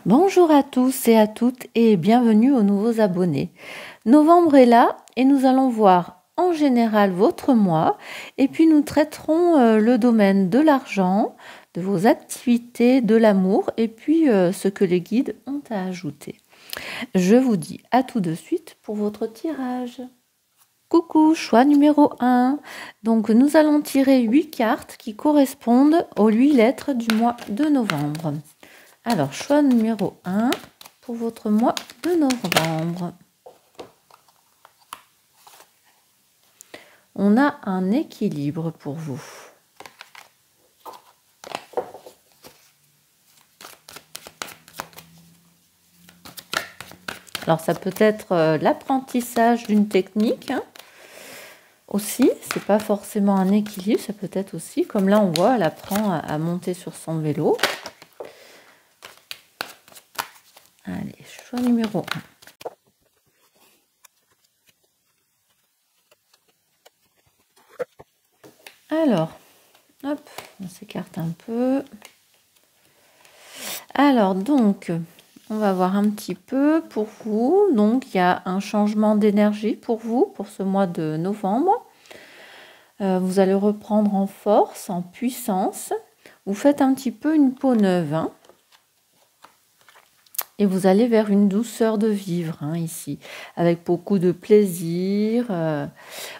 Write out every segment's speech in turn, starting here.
Bonjour à tous et à toutes et bienvenue aux nouveaux abonnés. Novembre est là et nous allons voir en général votre mois et puis nous traiterons le domaine de l'argent, de vos activités, de l'amour et puis ce que les guides ont à ajouter. Je vous dis à tout de suite pour votre tirage. Coucou, choix numéro 1. Donc nous allons tirer 8 cartes qui correspondent aux 8 lettres du mois de novembre. Alors, choix numéro 1 pour votre mois de novembre. On a un équilibre pour vous. Alors, ça peut être l'apprentissage d'une technique aussi. C'est pas forcément un équilibre, ça peut être aussi, comme là on voit, elle apprend à monter sur son vélo. Allez, choix numéro 1. Alors, hop, on s'écarte un peu. Alors, donc, on va voir un petit peu pour vous. Donc, il y a un changement d'énergie pour vous, pour ce mois de novembre. Vous allez reprendre en force, en puissance. Vous faites un petit peu une peau neuve, hein. Et vous allez vers une douceur de vivre, hein, ici, avec beaucoup de plaisir.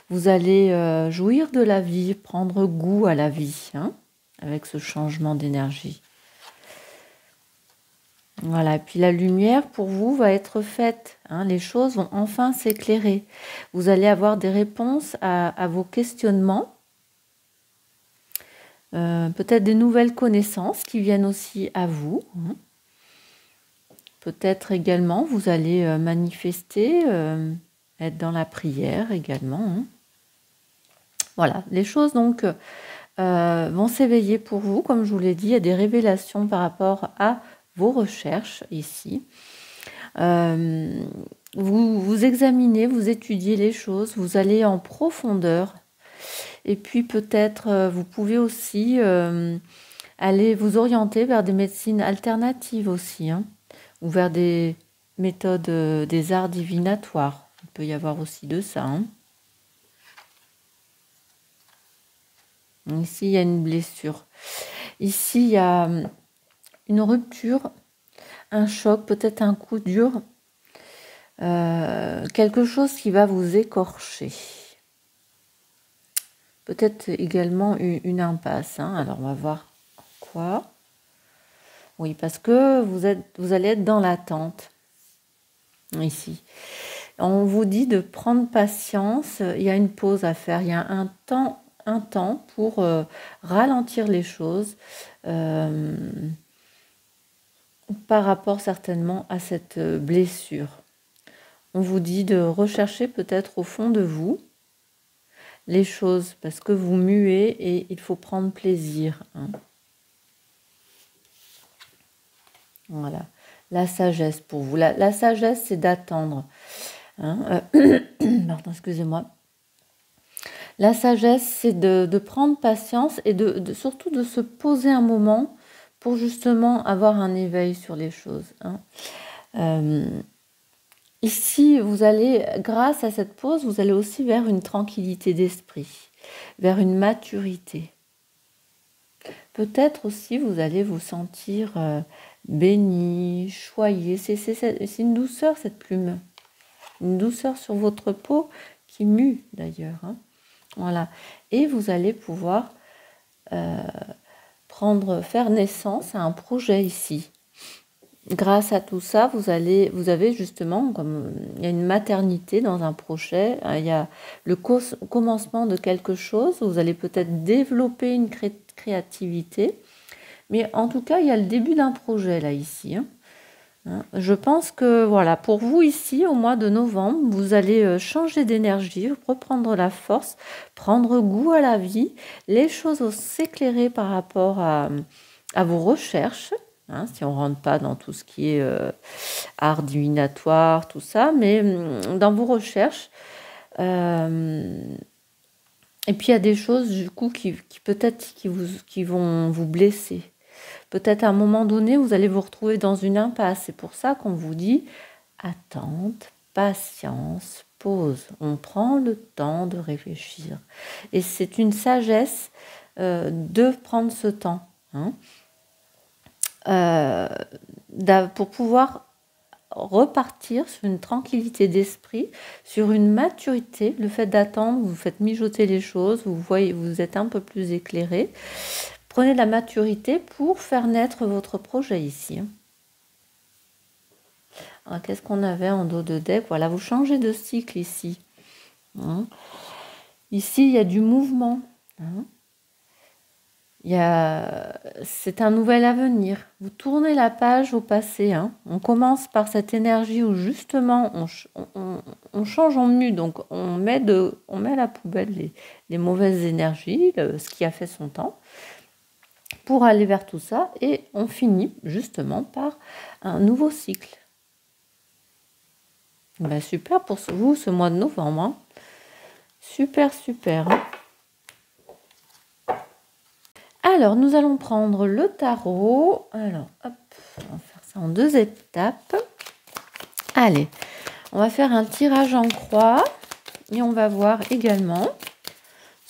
Vous allez jouir de la vie, prendre goût à la vie, hein, avec ce changement d'énergie. Voilà, et puis la lumière pour vous va être faite, hein, les choses vont enfin s'éclairer. Vous allez avoir des réponses à vos questionnements, peut-être des nouvelles connaissances qui viennent aussi à vous, hein. Peut-être également, vous allez manifester, être dans la prière également, hein. Voilà, les choses donc vont s'éveiller pour vous. Comme je vous l'ai dit, il y a des révélations par rapport à vos recherches ici. Vous examinez, vous étudiez les choses, vous allez en profondeur. Et puis peut-être vous pouvez aussi aller vous orienter vers des médecines alternatives aussi, hein, ou vers des méthodes des arts divinatoires. Il peut y avoir aussi de ça, hein. Ici, il y a une blessure. Ici, il y a une rupture, un choc, peut-être un coup dur, quelque chose qui va vous écorcher. Peut-être également une impasse, hein. Alors, on va voir quoi. Oui, parce que vous allez être dans l'attente, ici. On vous dit de prendre patience, il y a une pause à faire, il y a un temps pour ralentir les choses par rapport certainement à cette blessure. On vous dit de rechercher peut-être au fond de vous les choses parce que vous muez et il faut prendre plaisir, hein. Voilà, la sagesse pour vous. La sagesse, c'est d'attendre, hein. Pardon, excusez-moi. La sagesse, c'est de prendre patience et surtout de se poser un moment pour justement avoir un éveil sur les choses, hein. Ici, vous allez, grâce à cette pause, vous allez aussi vers une tranquillité d'esprit, vers une maturité. Peut-être aussi, vous allez vous sentir béni, choyé. C'est une douceur, cette plume. Une douceur sur votre peau qui mue, d'ailleurs, hein. Voilà. Et vous allez pouvoir faire naissance à un projet ici. Grâce à tout ça, vous avez justement, comme il y a une maternité dans un projet, il y a le commencement de quelque chose, vous allez peut-être développer une créativité, mais en tout cas, il y a le début d'un projet là, ici, hein. Je pense que, voilà, pour vous ici, au mois de novembre, vous allez changer d'énergie, reprendre la force, prendre goût à la vie, les choses vont s'éclairer par rapport à vos recherches, hein, si on ne rentre pas dans tout ce qui est art divinatoire, tout ça, mais dans vos recherches. Et puis il y a des choses du coup qui peut-être qui vont vous blesser. peut-être à un moment donné, vous allez vous retrouver dans une impasse. C'est pour ça qu'on vous dit attente, patience, pause. On prend le temps de réfléchir. Et c'est une sagesse de prendre ce temps. Hein, pour pouvoir repartir sur une tranquillité d'esprit, sur une maturité. Le fait d'attendre, vous faites mijoter les choses, vous voyez, vous êtes un peu plus éclairé. Prenez de la maturité pour faire naître votre projet ici. Alors, qu'est-ce qu'on avait en dos de deck? Voilà, vous changez de cycle ici. Hein, ici, il y a du mouvement. Hein, c'est un nouvel avenir. Vous tournez la page au passé. Hein. On commence par cette énergie où justement on change, on mue. Donc on met à la poubelle les mauvaises énergies, ce qui a fait son temps, pour aller vers tout ça. Et on finit justement par un nouveau cycle. Ben, super pour vous ce mois de novembre. Hein. Super, super. Hein. Alors, nous allons prendre le tarot. Alors, hop, on va faire ça en 2 étapes. Allez, on va faire un tirage en croix et on va voir également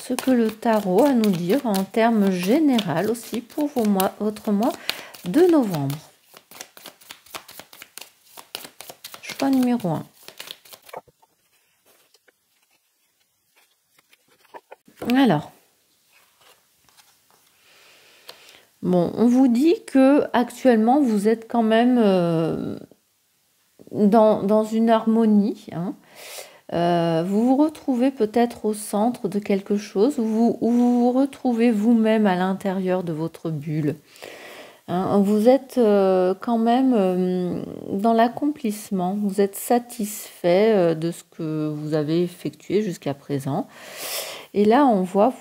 ce que le tarot a à nous dire en termes généraux aussi pour votre mois de novembre. Choix numéro 1. Alors, bon, on vous dit que actuellement vous êtes quand même dans une harmonie. Hein. Vous vous retrouvez peut-être au centre de quelque chose, ou vous vous retrouvez vous-même à l'intérieur de votre bulle. Hein. Vous êtes quand même dans l'accomplissement, vous êtes satisfait de ce que vous avez effectué jusqu'à présent. Et là, on voit,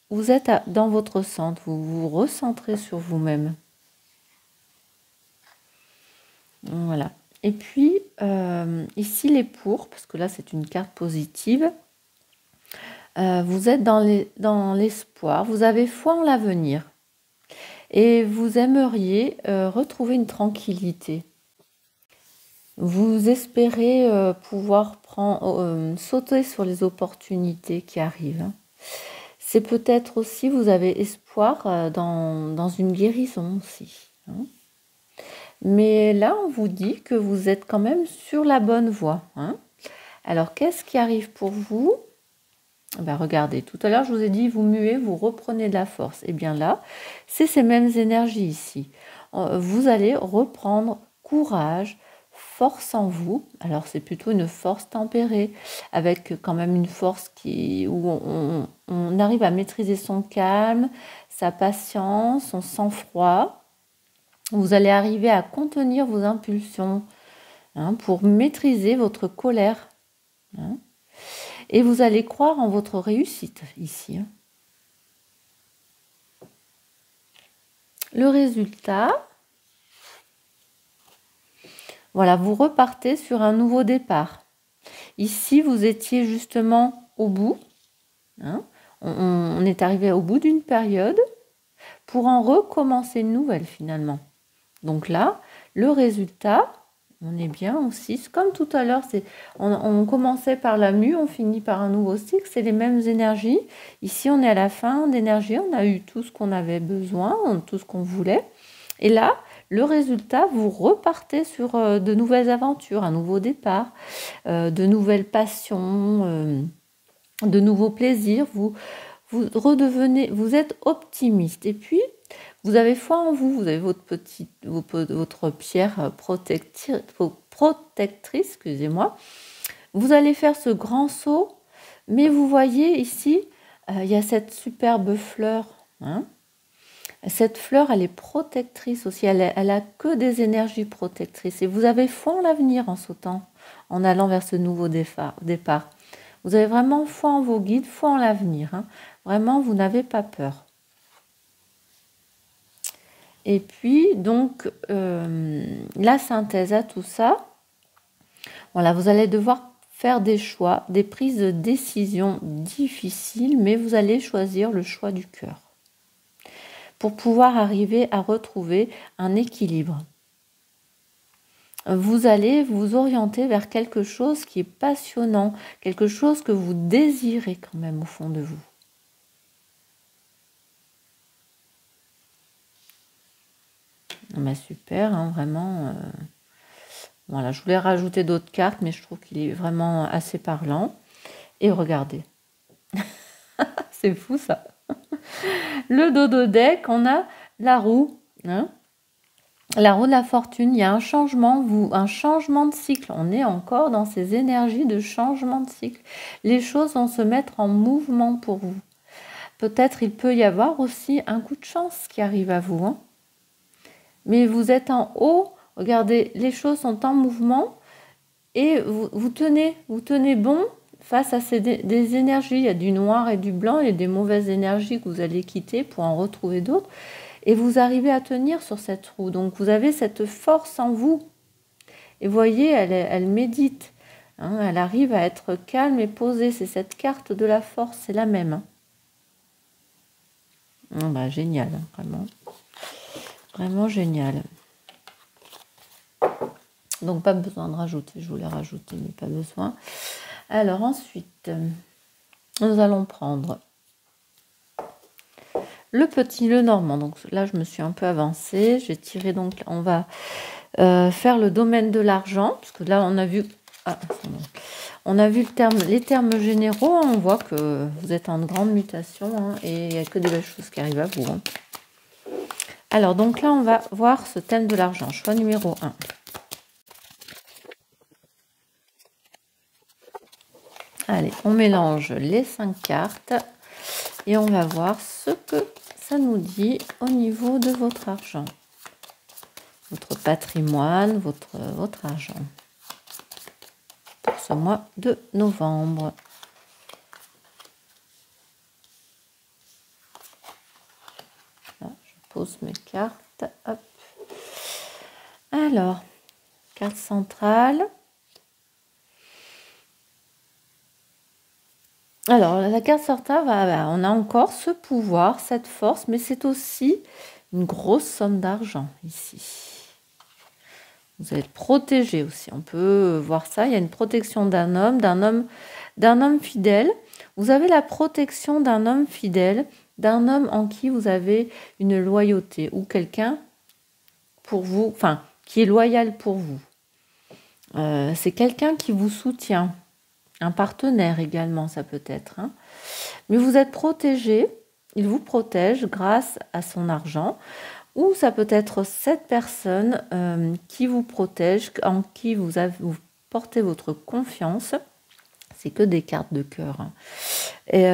vous êtes dans votre centre, vous vous recentrez sur vous-même. Voilà. Et puis, ici, les pour, parce que là, c'est une carte positive. Vous êtes dans l'espoir, vous avez foi en l'avenir. Et vous aimeriez retrouver une tranquillité. Vous espérez pouvoir sauter sur les opportunités qui arrivent. Hein. C'est peut-être aussi, vous avez espoir dans une guérison aussi. Hein. Mais là, on vous dit que vous êtes quand même sur la bonne voie. Hein. Alors, qu'est-ce qui arrive pour vous? Ben, regardez, tout à l'heure, je vous ai dit, vous muez, vous reprenez de la force. Et bien là, c'est ces mêmes énergies ici. Vous allez reprendre courage, force en vous. Alors, c'est plutôt une force tempérée, avec quand même une force où on arrive à maîtriser son calme, sa patience, son sang-froid. Vous allez arriver à contenir vos impulsions pour maîtriser votre colère. Hein. Et vous allez croire en votre réussite ici. Hein. Le résultat, voilà, vous repartez sur un nouveau départ. Ici, vous étiez justement au bout. Hein. On est arrivé au bout d'une période pour en recommencer une nouvelle finalement. Donc là, le résultat, on est bien aussi. Comme tout à l'heure, on commençait par la mue, on finit par un nouveau cycle. C'est les mêmes énergies. Ici, on est à la fin d'énergie. On a eu tout ce qu'on avait besoin, tout ce qu'on voulait. Et là, le résultat, vous repartez sur de nouvelles aventures, un nouveau départ, de nouvelles passions, de nouveaux plaisirs. Vous redevenez, vous êtes optimiste. Et puis, vous avez foi en vous, vous avez votre pierre protectrice, excusez-moi. Vous allez faire ce grand saut, mais vous voyez ici, il y a cette superbe fleur. Hein. Cette fleur, elle est protectrice aussi, elle a que des énergies protectrices. Et vous avez foi en l'avenir en sautant, en allant vers ce nouveau départ. Vous avez vraiment foi en vos guides, foi en l'avenir. Hein. Vraiment, vous n'avez pas peur. Et puis, donc, la synthèse à tout ça, voilà, vous allez devoir faire des choix, des prises de décision difficiles, mais vous allez choisir le choix du cœur. pour pouvoir arriver à retrouver un équilibre. Vous allez vous orienter vers quelque chose qui est passionnant, quelque chose que vous désirez quand même au fond de vous. Super, hein, vraiment. Voilà, je voulais rajouter d'autres cartes, mais je trouve qu'il est vraiment assez parlant. Et regardez. C'est fou ça. Le dodo deck, on a la roue. Hein, la roue de la fortune, il y a un changement, un changement de cycle. On est encore dans ces énergies de changement de cycle. Les choses vont se mettre en mouvement pour vous. Peut-être il peut y avoir aussi un coup de chance qui arrive à vous. Hein. Mais vous êtes en haut, regardez, les choses sont en mouvement et vous tenez bon face à des énergies. Il y a du noir et du blanc et des mauvaises énergies que vous allez quitter pour en retrouver d'autres. Et vous arrivez à tenir sur cette roue. Donc vous avez cette force en vous. Et vous voyez, elle médite. Hein, elle arrive à être calme et posée. C'est cette carte de la force, c'est la même. Hein. Génial, hein, vraiment. Vraiment génial. Donc pas besoin de rajouter, je voulais rajouter, mais pas besoin. Alors ensuite, nous allons prendre le petit, le normand. Donc là, je me suis un peu avancée. J'ai tiré, donc on va faire le domaine de l'argent, parce que là, on a vu... on a vu les termes généraux. On voit que vous êtes en grande mutation hein, et il n'y a que des belles choses qui arrivent à vous. Hein. Alors, donc là, on va voir ce thème de l'argent. Choix numéro 1. Allez, on mélange les 5 cartes et on va voir ce que ça nous dit au niveau de votre argent. Votre patrimoine, votre argent. Pour ce mois de novembre. Là, je pose mes cartes. Hop. Alors, carte centrale. Alors, la carte centrale, on a encore ce pouvoir, cette force, mais c'est aussi une grosse somme d'argent ici. Vous allez être protégé aussi. On peut voir ça. Il y a une protection d'un homme fidèle. Vous avez la protection d'un homme fidèle, d'un homme en qui vous avez une loyauté ou quelqu'un pour vous, enfin, qui est loyal pour vous. C'est quelqu'un qui vous soutient. Un partenaire également, ça peut être. Hein. Mais vous êtes protégé. Il vous protège grâce à son argent. Ou ça peut être cette personne qui vous protège, en qui vous portez votre confiance. C'est que des cartes de cœur. Hein. Et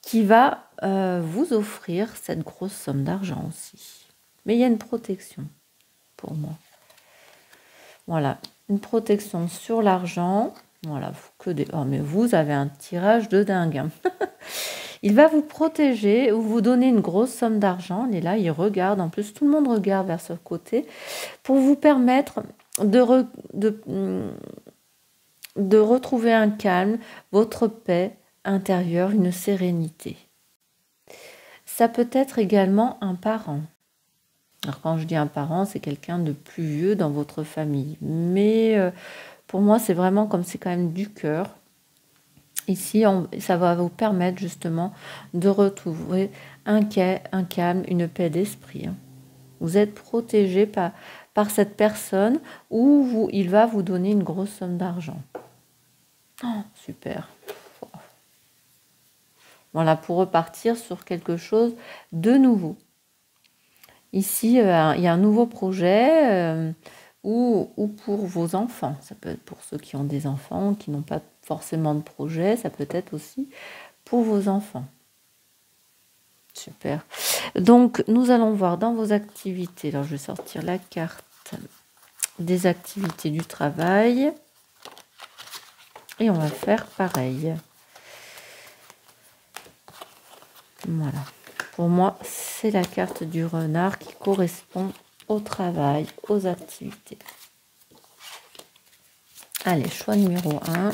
qui va vous offrir cette grosse somme d'argent aussi. Mais il y a une protection pour moi. Voilà, une protection sur l'argent. Voilà, oh, mais vous avez un tirage de dingue. Hein. Il va vous protéger ou vous donner une grosse somme d'argent. Et là, il regarde. En plus, tout le monde regarde vers ce côté pour vous permettre de retrouver un calme, votre paix intérieure, une sérénité. Ça peut être également un parent. Alors, quand je dis un parent, c'est quelqu'un de plus vieux dans votre famille. Mais pour moi, c'est vraiment comme c'est quand même du cœur. Ici, ça va vous permettre justement de retrouver un calme, une paix d'esprit. Vous êtes protégé par cette personne où il va vous donner une grosse somme d'argent. Oh, super. Voilà, pour repartir sur quelque chose de nouveau. Ici, il y a un nouveau projet ou pour vos enfants. Ça peut être pour ceux qui ont des enfants, qui n'ont pas forcément de projet. Ça peut être aussi pour vos enfants. Super. Donc, nous allons voir dans vos activités. Alors, je vais sortir la carte des activités du travail. Et on va faire pareil. Voilà. Pour moi, c'est la carte du renard qui correspond au travail, aux activités. Allez, choix numéro 1.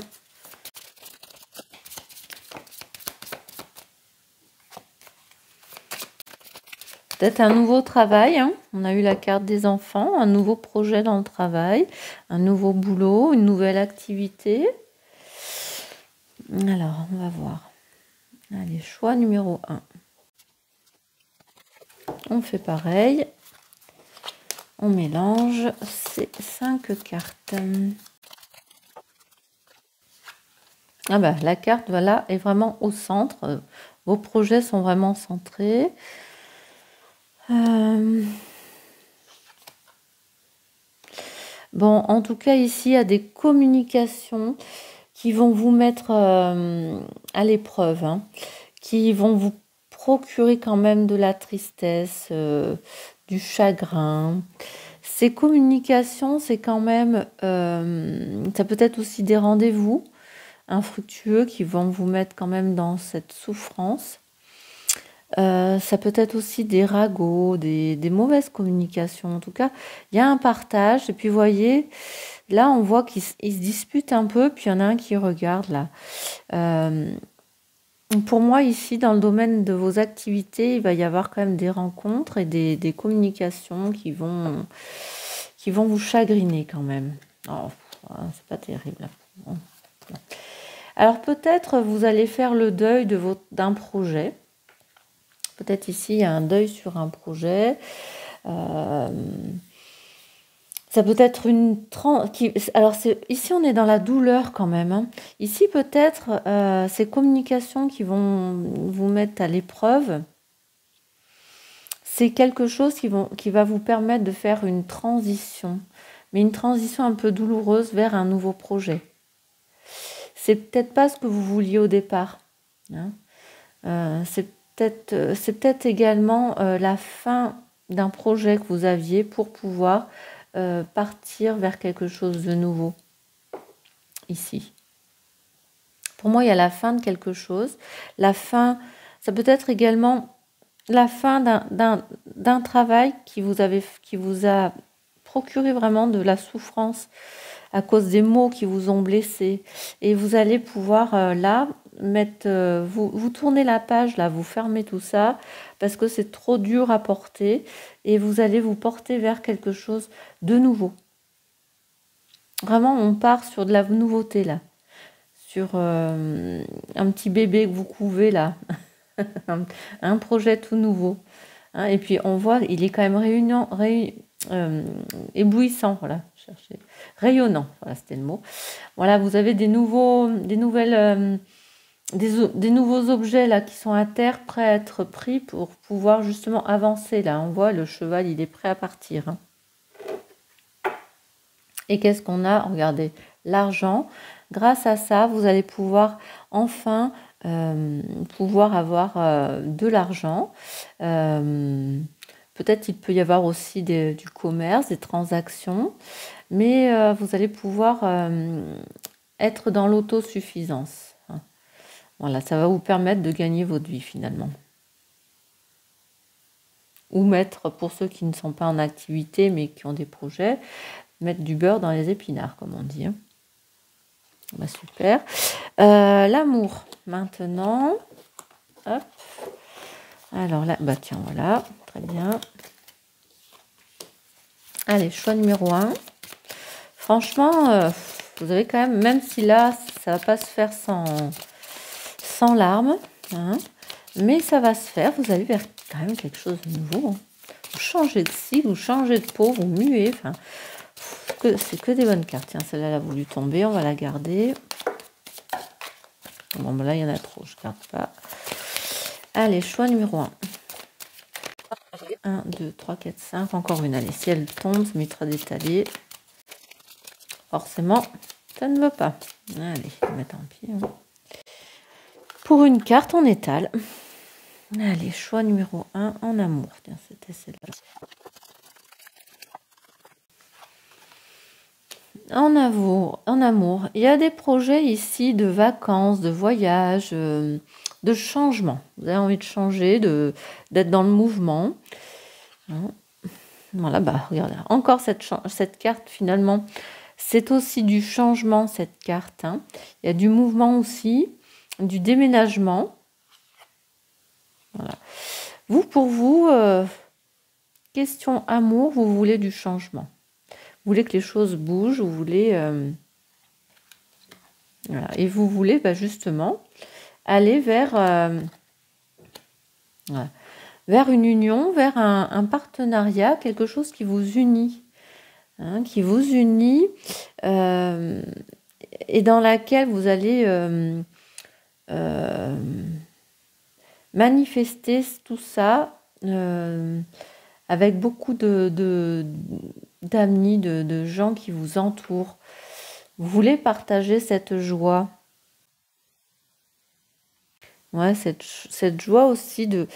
Peut-être un nouveau travail, hein. On a eu la carte des enfants, un nouveau projet dans le travail, un nouveau boulot, une nouvelle activité. Alors, on va voir. Allez, choix numéro 1. On fait pareil. On mélange ces 5 cartes. Ah bah, la carte, voilà, est vraiment au centre. Vos projets sont vraiment centrés. Bon, en tout cas, ici, il y a des communications qui vont vous mettre à l'épreuve, hein, qui vont vous procurer quand même de la tristesse, du chagrin. Ces communications, c'est quand même, ça peut être aussi des rendez-vous infructueux qui vont vous mettre quand même dans cette souffrance. Ça peut être aussi des ragots, des mauvaises communications. En tout cas, il y a un partage. Et puis, vous voyez, là, on voit qu'ils se disputent un peu. Puis, il y en a un qui regarde, là. Pour moi, ici, dans le domaine de vos activités, il va y avoir quand même des rencontres et des communications qui vont vous chagriner quand même. Oh, c'est pas terrible. Alors, peut-être vous allez faire le deuil d'un projet. Peut-être ici, il y a un deuil sur un projet. Ça peut être alors, ici, on est dans la douleur quand même, hein. Ici, peut-être, ces communications qui vont vous mettre à l'épreuve, c'est quelque chose qui va vous permettre de faire une transition. Mais une transition un peu douloureuse vers un nouveau projet. C'est peut-être pas ce que vous vouliez au départ, hein. C'est peut-être également la fin d'un projet que vous aviez pour pouvoir partir vers quelque chose de nouveau. Ici. Pour moi, il y a la fin de quelque chose. La fin, ça peut être également la fin d'un travail qui vous a procuré vraiment de la souffrance à cause des mots qui vous ont blessé. Et vous allez pouvoir là mettre, vous tournez la page, là, vous fermez tout ça parce que c'est trop dur à porter et vous allez vous porter vers quelque chose de nouveau. Vraiment, on part sur de la nouveauté là, sur un petit bébé que vous couvez là, un projet tout nouveau. Hein, et puis on voit, il est quand même éblouissant, voilà, rayonnant, voilà, c'était le mot. Voilà, vous avez des nouveaux objets là qui sont à terre, prêts à être pris pour pouvoir justement avancer là. On voit le cheval, il est prêt à partir, hein. Et qu'est-ce qu'on a? Regardez, l'argent. Grâce à ça, vous allez pouvoir enfin avoir de l'argent. Peut-être il peut y avoir aussi du commerce, des transactions, mais vous allez pouvoir être dans l'autosuffisance. Voilà, ça va vous permettre de gagner votre vie finalement. Ou mettre, pour ceux qui ne sont pas en activité mais qui ont des projets, mettre du beurre dans les épinards, comme on dit. Bah, super. L'amour, maintenant. Hop. Alors là, bah tiens, voilà, très bien. Allez, choix numéro 1. Franchement, vous avez quand même si là, ça va pas se faire sans larmes, hein, mais ça va se faire. Vous allez vers quand même quelque chose de nouveau, hein. Vous changez de style, vous changez de peau, vous muez, enfin, c'est que des bonnes cartes. Tiens, celle-là, elle a voulu tomber, on va la garder. Bon, ben là, il y en a trop, je ne garde pas. Allez, choix numéro 1. 1, 2, 3, 4, 5. Encore une. Allez, si elle tombe, ça mettra d'étaler. Forcément, ça ne veut pas. Allez, mais tant pis, hein. Pour une carte, on étale. Allez, choix numéro 1 en amour. Tiens, c'était celle-là. En amour, il y a des projets ici de vacances, de voyages, de changement. Vous avez envie de changer, d'être dans le mouvement. Voilà, bah regardez, encore cette carte finalement, c'est aussi du changement cette carte, hein. Il y a du mouvement aussi, du déménagement. Voilà. Pour vous, Question amour, vous voulez du changement. Vous voulez que les choses bougent, vous voulez... voilà. Et vous voulez justement aller vers une union, vers un partenariat, quelque chose qui vous unit. Qui vous unit et dans laquelle vous allez manifester tout ça avec beaucoup d'amis, de gens qui vous entourent. Vous voulez partager cette joie. Ouais, cette joie aussi de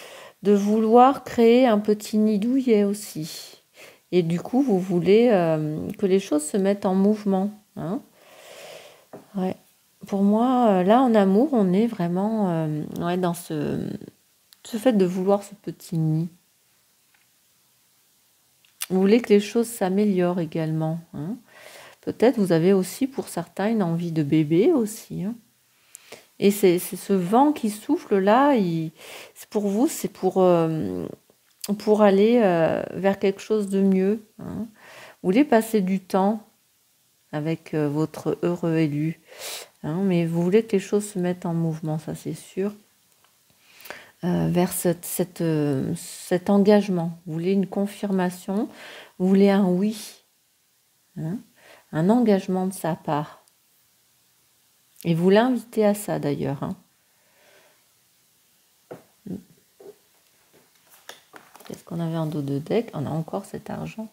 vouloir créer un petit nid douillet aussi. Et du coup, vous voulez que les choses se mettent en mouvement. Hein. Ouais. Pour moi, là, en amour, on est vraiment dans ce fait de vouloir ce petit nid. Vous voulez que les choses s'améliorent également. Hein. Peut-être vous avez aussi, pour certains, une envie de bébé aussi. Hein. Et c'est ce vent qui souffle là, pour vous, c'est pour aller vers quelque chose de mieux. Hein. Vous voulez passer du temps avec votre heureux élu. Hein, mais vous voulez que les choses se mettent en mouvement, ça c'est sûr. Vers cet engagement. Vous voulez une confirmation, vous voulez un oui. Hein, un engagement de sa part. Et vous l'invitez à ça d'ailleurs. Hein. Qu'est-ce qu'on avait en dos de deck? On a encore cet argent.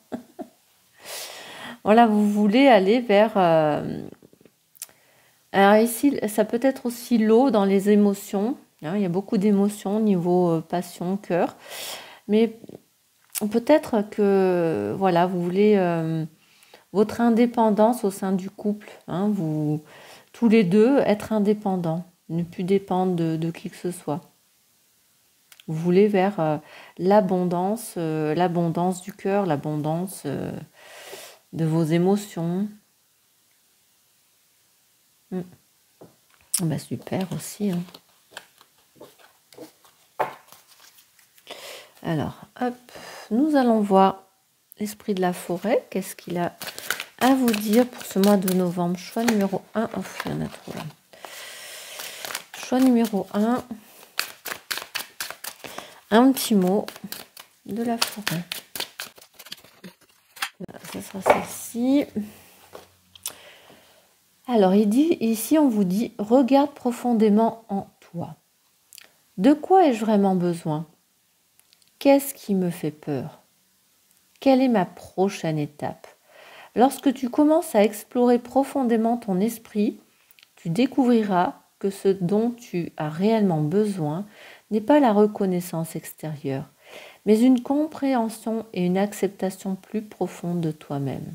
Voilà, vous voulez aller vers... Alors ici, ça peut être aussi l'eau dans les émotions. Hein, il y a beaucoup d'émotions au niveau passion, cœur. Mais peut-être que voilà, vous voulez votre indépendance au sein du couple. Hein, vous, tous les deux, être indépendants. Ne plus dépendre de qui que ce soit. Vous voulez vers l'abondance du cœur, l'abondance de vos émotions. Super aussi. Hein. Alors, hop, nous allons voir l'esprit de la forêt. Qu'est-ce qu'il a à vous dire pour ce mois de novembre? Choix numéro 1. Oh, il y en a trop là. Choix numéro 1. Un petit mot de la forêt. Ça sera celle-ci. Alors, ici, on vous dit, regarde profondément en toi. De quoi ai-je vraiment besoin? Qu'est-ce qui me fait peur? Quelle est ma prochaine étape? Lorsque tu commences à explorer profondément ton esprit, tu découvriras que ce dont tu as réellement besoin n'est pas la reconnaissance extérieure, mais une compréhension et une acceptation plus profonde de toi-même.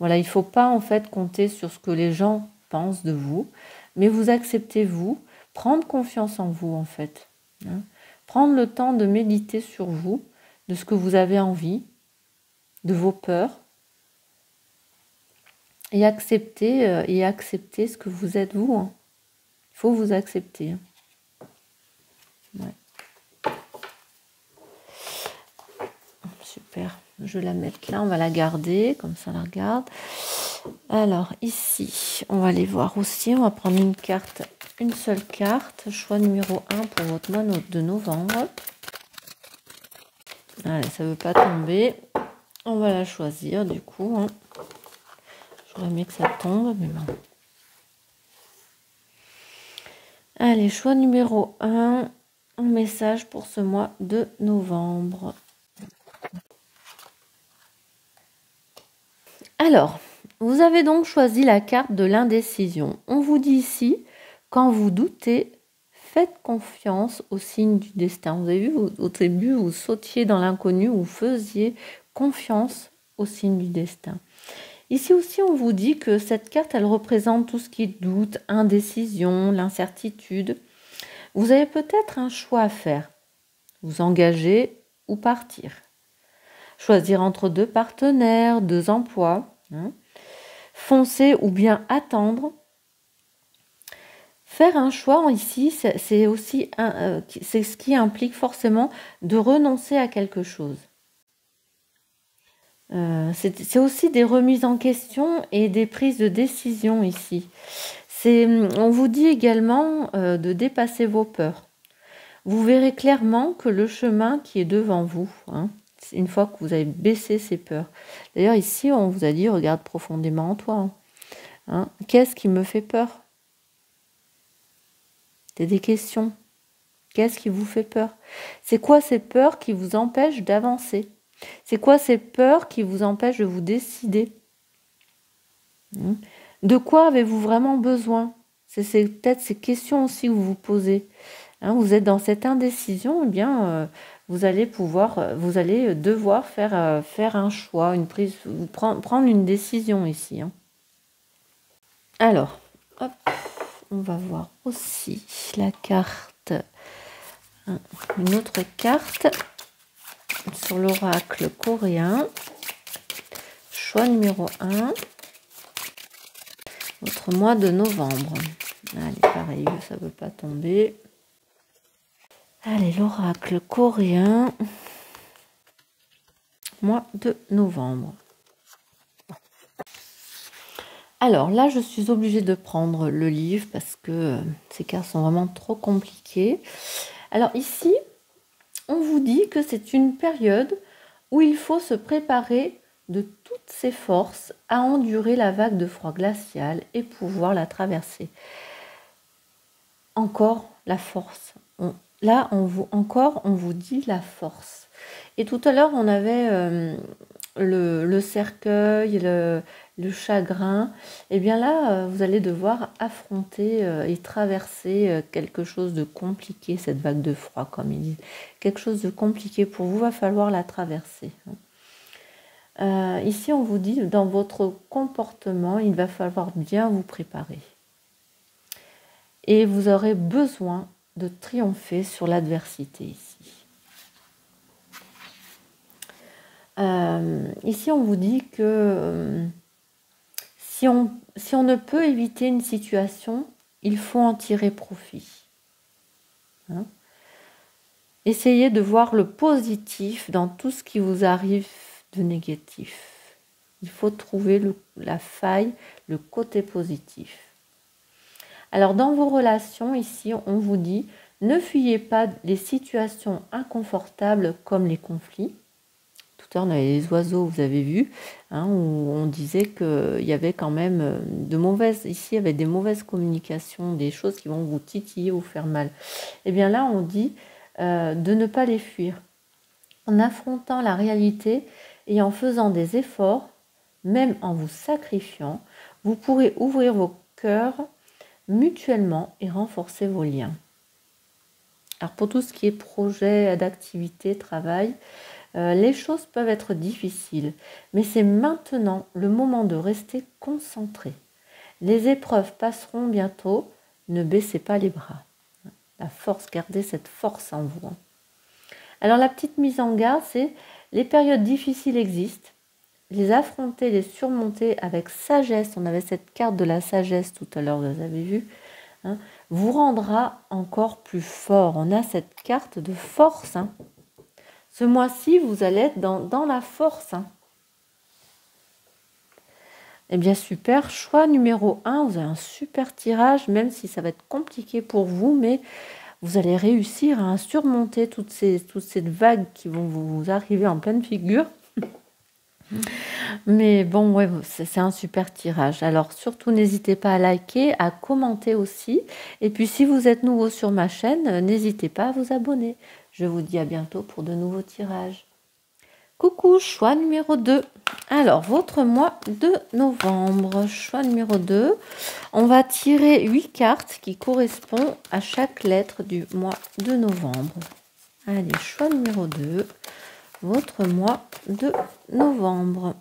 Voilà, il ne faut pas en fait compter sur ce que les gens pensent de vous, mais vous acceptez vous, prendre confiance en vous en fait. Hein. Prendre le temps de méditer sur vous, de ce que vous avez envie, de vos peurs, et accepter ce que vous êtes vous. Hein. Il faut vous accepter. Hein. Ouais. Super. Je vais la mettre là, on va la garder, comme ça on la regarde. Alors ici, on va aller voir aussi, on va prendre une carte, une seule carte, choix numéro 1 pour votre mois de novembre. Allez, ça ne veut pas tomber. On va la choisir du coup. Hein. J'aurais aimé que ça tombe, mais bon. Allez, choix numéro 1, un message pour ce mois de novembre. Alors, vous avez donc choisi la carte de l'indécision. On vous dit ici, quand vous doutez, faites confiance au signe du destin. Vous avez vu, au début, vous sautiez dans l'inconnu, vous faisiez confiance au signe du destin. Ici aussi, on vous dit que cette carte, elle représente tout ce qui est doute, indécision, l'incertitude. Vous avez peut-être un choix à faire. Vous engager ou partir. Choisir entre 2 partenaires, 2 emplois. Hein. Foncer ou bien attendre. Faire un choix ici, c'est aussi c'est ce qui implique forcément de renoncer à quelque chose. C'est aussi des remises en question et des prises de décision ici. On vous dit également de dépasser vos peurs. Vous verrez clairement que le chemin qui est devant vous, hein, une fois que vous avez baissé ces peurs. D'ailleurs, ici, on vous a dit, regarde profondément en toi. Hein. Qu'est-ce qui me fait peur? C'est des questions. Qu'est-ce qui vous fait peur? C'est quoi ces peurs qui vous empêchent d'avancer? C'est quoi ces peurs qui vous empêchent de vous décider? De quoi avez-vous vraiment besoin? C'est peut-être ces questions aussi que vous vous posez. Hein, vous êtes dans cette indécision, eh bien, vous allez devoir faire un choix, une prise, prendre une décision ici. Hein. Alors, hop, on va voir aussi la carte, une autre carte sur l'oracle coréen. Choix numéro 1, votre mois de novembre. Allez, pareil, ça ne veut pas tomber. Allez, l'oracle coréen, mois de novembre. Alors là, je suis obligée de prendre le livre parce que ces cartes sont vraiment trop compliquées. Alors ici, on vous dit que c'est une période où il faut se préparer de toutes ses forces à endurer la vague de froid glacial et pouvoir la traverser. Encore la force. Là, on vous dit la force. Et tout à l'heure, on avait le cercueil, le chagrin. Et bien là, vous allez devoir affronter et traverser quelque chose de compliqué, cette vague de froid, comme ils disent. Quelque chose de compliqué pour vous, va falloir la traverser. Ici, on vous dit, dans votre comportement, il va falloir bien vous préparer. Et vous aurez besoin de triompher sur l'adversité ici. Ici, on vous dit que si on ne peut éviter une situation, il faut en tirer profit. Hein? Essayez de voir le positif dans tout ce qui vous arrive de négatif. Il faut trouver la faille, le côté positif. Alors, dans vos relations, ici, on vous dit, ne fuyez pas les situations inconfortables comme les conflits. Tout à l'heure, on avait les oiseaux, vous avez vu, hein, où on disait qu'il y avait quand même ici, il y avait des mauvaises communications, des choses qui vont vous titiller ou faire mal. Et bien là, on dit de ne pas les fuir. En affrontant la réalité et en faisant des efforts, même en vous sacrifiant, vous pourrez ouvrir vos cœurs mutuellement et renforcer vos liens. Alors pour tout ce qui est projet d'activité, travail, les choses peuvent être difficiles, mais c'est maintenant le moment de rester concentré. Les épreuves passeront bientôt, ne baissez pas les bras. La force, gardez cette force en vous. Alors la petite mise en garde, c'est les périodes difficiles existent. Les affronter, les surmonter avec sagesse, on avait cette carte de la sagesse tout à l'heure, vous avez vu, hein, vous rendra encore plus fort. On a cette carte de force. Hein. Ce mois-ci, vous allez être dans la force. Hein. Eh bien, super. Choix numéro 1, vous avez un super tirage, même si ça va être compliqué pour vous, mais vous allez réussir à surmonter toutes ces vagues qui vont vous arriver en pleine figure. Mais bon, ouais, c'est un super tirage. Alors, surtout, n'hésitez pas à liker, à commenter aussi. Et puis, si vous êtes nouveau sur ma chaîne, n'hésitez pas à vous abonner. Je vous dis à bientôt pour de nouveaux tirages. Coucou, choix numéro 2. Alors, votre mois de novembre. Choix numéro 2. On va tirer 8 cartes qui correspondent à chaque lettre du mois de novembre. Allez, choix numéro 2. Votre mois de novembre.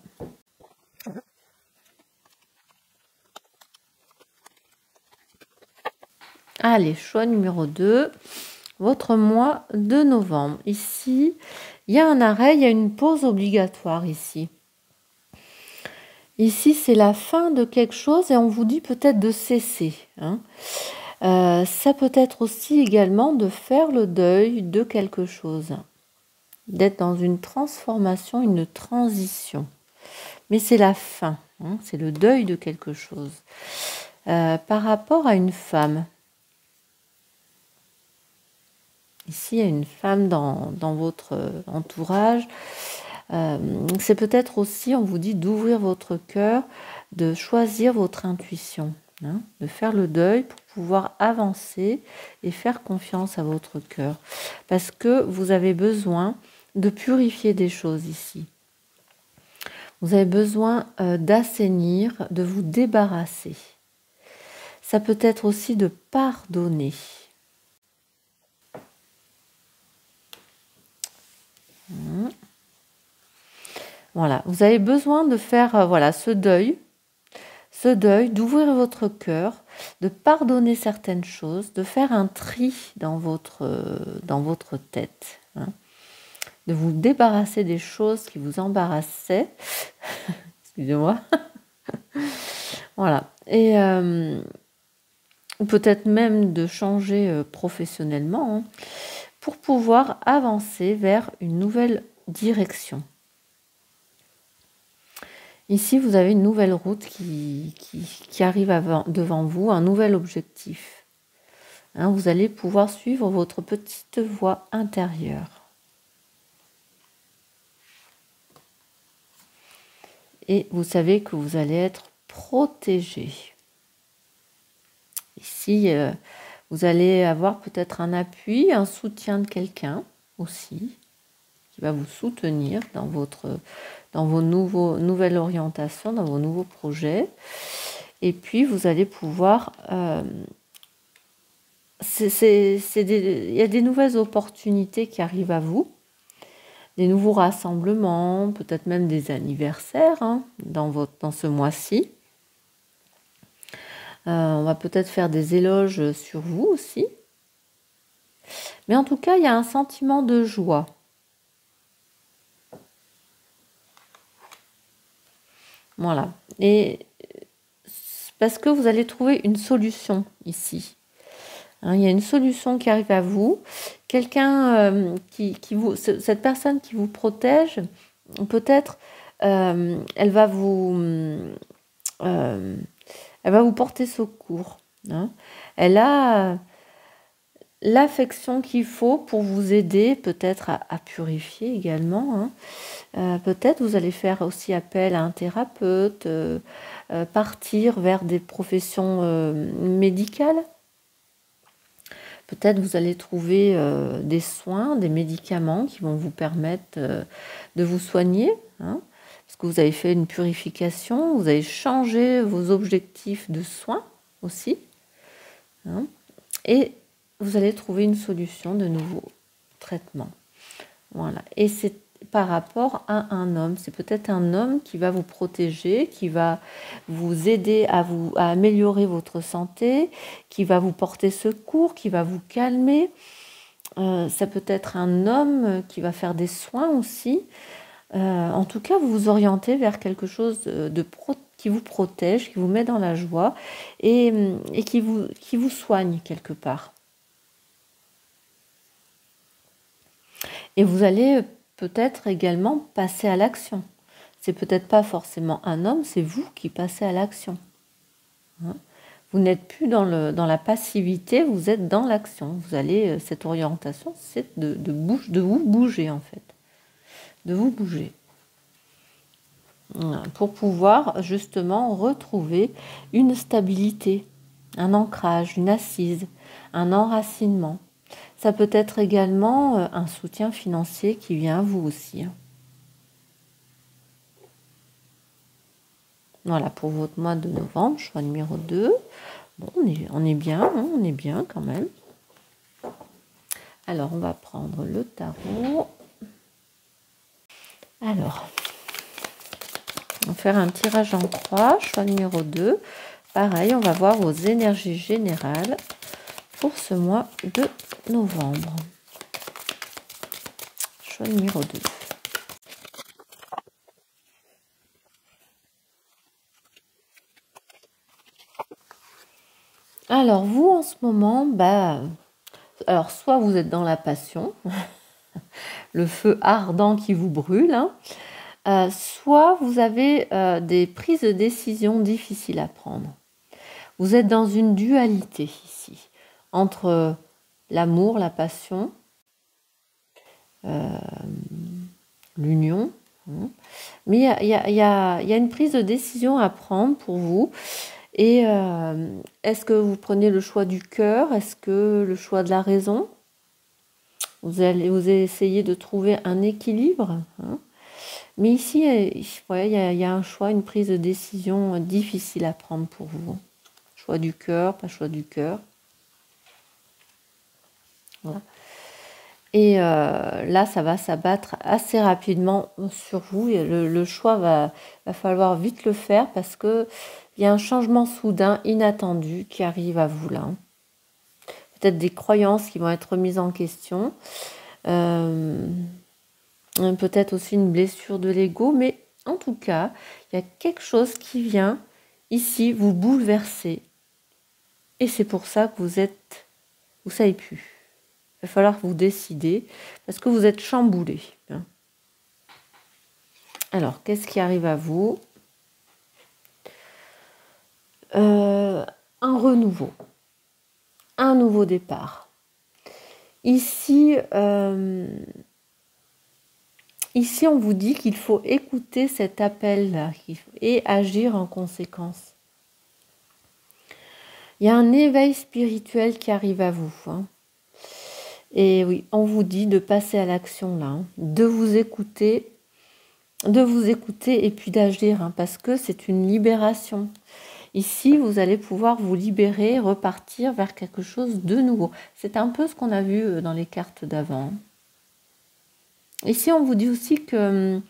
Allez, choix numéro 2. Votre mois de novembre. Ici, il y a un arrêt, il y a une pause obligatoire ici. Ici, c'est la fin de quelque chose et on vous dit peut-être de cesser. Hein. Ça peut être aussi également de faire le deuil de quelque chose, d'être dans une transformation, une transition. Mais c'est la fin, hein, c'est le deuil de quelque chose. Par rapport à une femme, ici il y a une femme dans votre entourage, c'est peut-être aussi, on vous dit d'ouvrir votre cœur, de choisir votre intuition, hein, de faire le deuil pour pouvoir avancer et faire confiance à votre cœur. Parce que vous avez besoin de purifier des choses ici. Vous avez besoin d'assainir, de vous débarrasser. Ça peut être aussi de pardonner. Voilà, vous avez besoin de faire voilà, ce deuil, d'ouvrir votre cœur, de pardonner certaines choses, de faire un tri dans votre tête, hein, de vous débarrasser des choses qui vous embarrassaient. Excusez-moi. Voilà. Et peut-être même de changer professionnellement, hein, pour pouvoir avancer vers une nouvelle direction. Ici, vous avez une nouvelle route qui arrive devant vous, un nouvel objectif. Hein, vous allez pouvoir suivre votre petite voie intérieure. Et vous savez que vous allez être protégé. Ici, vous allez avoir peut-être un appui, un soutien de quelqu'un aussi, qui va vous soutenir dans vos nouvelles orientations, dans vos nouveaux projets. Et puis, vous allez pouvoir... il y a des nouvelles opportunités qui arrivent à vous, des nouveaux rassemblements, peut-être même des anniversaires, hein, dans ce mois-ci. On va peut-être faire des éloges sur vous aussi. Mais en tout cas, il y a un sentiment de joie. Voilà. Et parce que vous allez trouver une solution ici. Hein, il y a une solution qui arrive à vous. Quelqu'un cette personne qui vous protège, peut-être, elle va vous porter secours. Hein. Elle a l'affection qu'il faut pour vous aider, peut-être à purifier également. Hein. Peut-être vous allez faire aussi appel à un thérapeute, partir vers des professions médicales. Peut-être vous allez trouver des soins, des médicaments qui vont vous permettre de vous soigner. Hein, parce que vous avez fait une purification, vous avez changé vos objectifs de soins aussi. Hein, et vous allez trouver une solution de nouveau traitement. Voilà. Et c'est par rapport à un homme. C'est peut-être un homme qui va vous protéger, qui va vous aider à améliorer votre santé, qui va vous porter secours, qui va vous calmer. Ça peut être un homme qui va faire des soins aussi. En tout cas, vous vous orientez vers quelque chose qui vous protège, qui vous met dans la joie et qui vous soigne quelque part. Et vous allez peut-être également passer à l'action. C'est peut-être pas forcément un homme, c'est vous qui passez à l'action. Hein, vous n'êtes plus dans la passivité, vous êtes dans l'action. Vous allez, cette orientation, c'est de vous bouger en fait. De vous bouger. Pour pouvoir justement retrouver une stabilité, un ancrage, une assise, un enracinement. Ça peut être également un soutien financier qui vient à vous aussi. Voilà, pour votre mois de novembre, choix numéro 2. Bon, on est bien, hein, on est bien quand même. Alors, on va prendre le tarot. Alors, on va faire un tirage en croix, choix numéro 2. Pareil, on va voir vos énergies générales pour ce mois de novembre. Choix numéro 2. Alors, vous, en ce moment, alors soit vous êtes dans la passion, le feu ardent qui vous brûle, hein, soit vous avez des prises de décision difficiles à prendre. Vous êtes dans une dualité ici, entre l'amour, la passion, l'union. Hein. Mais il y a une prise de décision à prendre pour vous. Et est-ce que vous prenez le choix du cœur? Est-ce que le choix de la raison? Vous allez essayer de trouver un équilibre. Hein. Mais ici, il y a un choix, une prise de décision difficile à prendre pour vous. Choix du cœur, pas choix du cœur. Voilà. Et là, ça va s'abattre assez rapidement sur vous. Et le choix va falloir vite le faire parce que il y a un changement soudain, inattendu, qui arrive à vous là. Peut-être des croyances qui vont être remises en question. Peut-être aussi une blessure de l'ego. Mais en tout cas, il y a quelque chose qui vient ici vous bouleverser. Et c'est pour ça que vous savez plus. Il va falloir vous décider parce que vous êtes chamboulé. Alors, qu'est-ce qui arrive à vous? Un renouveau, un nouveau départ. Ici, on vous dit qu'il faut écouter cet appel-là et agir en conséquence. Il y a un éveil spirituel qui arrive à vous. Hein. Et oui, on vous dit de passer à l'action là, hein, de vous écouter et puis d'agir, hein, parce que c'est une libération. Ici, vous allez pouvoir vous libérer, repartir vers quelque chose de nouveau. C'est un peu ce qu'on a vu dans les cartes d'avant. Ici, on vous dit aussi que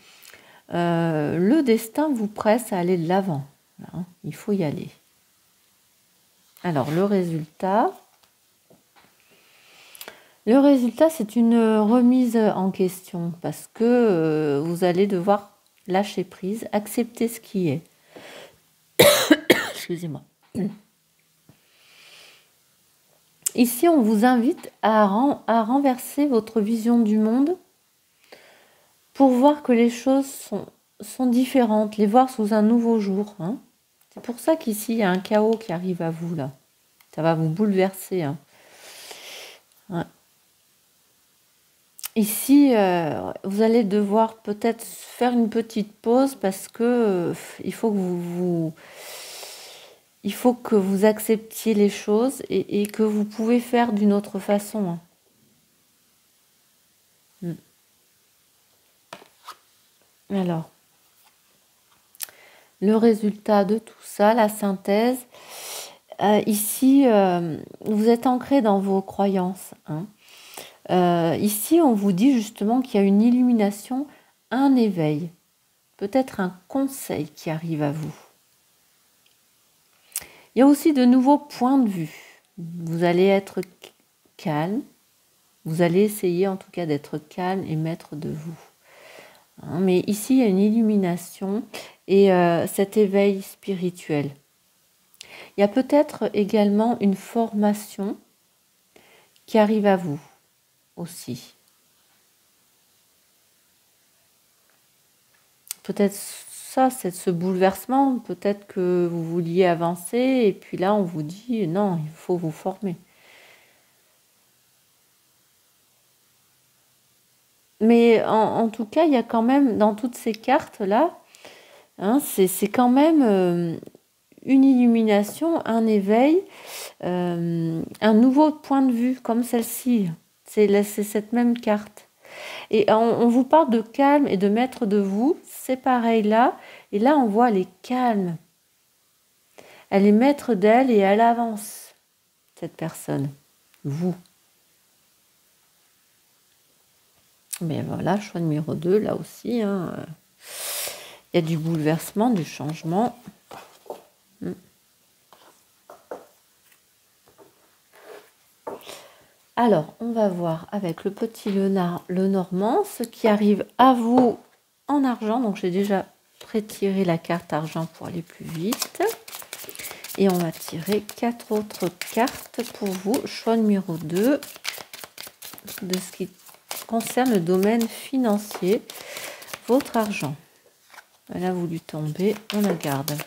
le destin vous presse à aller de l'avant. Hein, il faut y aller. Alors, le résultat, c'est une remise en question parce que vous allez devoir lâcher prise, accepter ce qui est. Excusez-moi. Ici, on vous invite à renverser votre vision du monde pour voir que les choses sont différentes, les voir sous un nouveau jour. Hein. C'est pour ça qu'ici, il y a un chaos qui arrive à vous, là. Ça va vous bouleverser. Hein. Ouais. Ici, vous allez devoir peut-être faire une petite pause parce que il faut que vous acceptiez les choses et que vous pouvez faire d'une autre façon. Hein. Alors, le résultat de tout ça, la synthèse, ici, vous êtes ancré dans vos croyances. Hein. Ici, on vous dit justement qu'il y a une illumination, un éveil, peut-être un conseil qui arrive à vous. Il y a aussi de nouveaux points de vue. Vous allez être calme, vous allez essayer en tout cas d'être calme et maître de vous. Hein, mais ici, il y a une illumination et cet éveil spirituel. Il y a peut-être également une formation qui arrive à vous aussi. Peut-être ça, c'est ce bouleversement, peut-être que vous vouliez avancer et puis là, on vous dit non, il faut vous former. Mais en tout cas, il y a quand même, dans toutes ces cartes-là, hein, c'est quand même une illumination, un éveil, un nouveau point de vue, comme celle-ci. C'est cette même carte. Et on vous parle de calme et de maître de vous, c'est pareil là. Et là, on voit elle est calme. Elle est maître d'elle et elle avance, cette personne. Vous. Mais voilà, choix numéro 2, là aussi. Hein, il y a du bouleversement, du changement. Alors, on va voir avec le petit Lenormand ce qui arrive à vous en argent. Donc, j'ai déjà prétiré la carte argent pour aller plus vite. Et on va tirer 4 autres cartes pour vous. Choix numéro 2 de ce qui concerne le domaine financier, votre argent. Elle a voulu tomber, on la garde.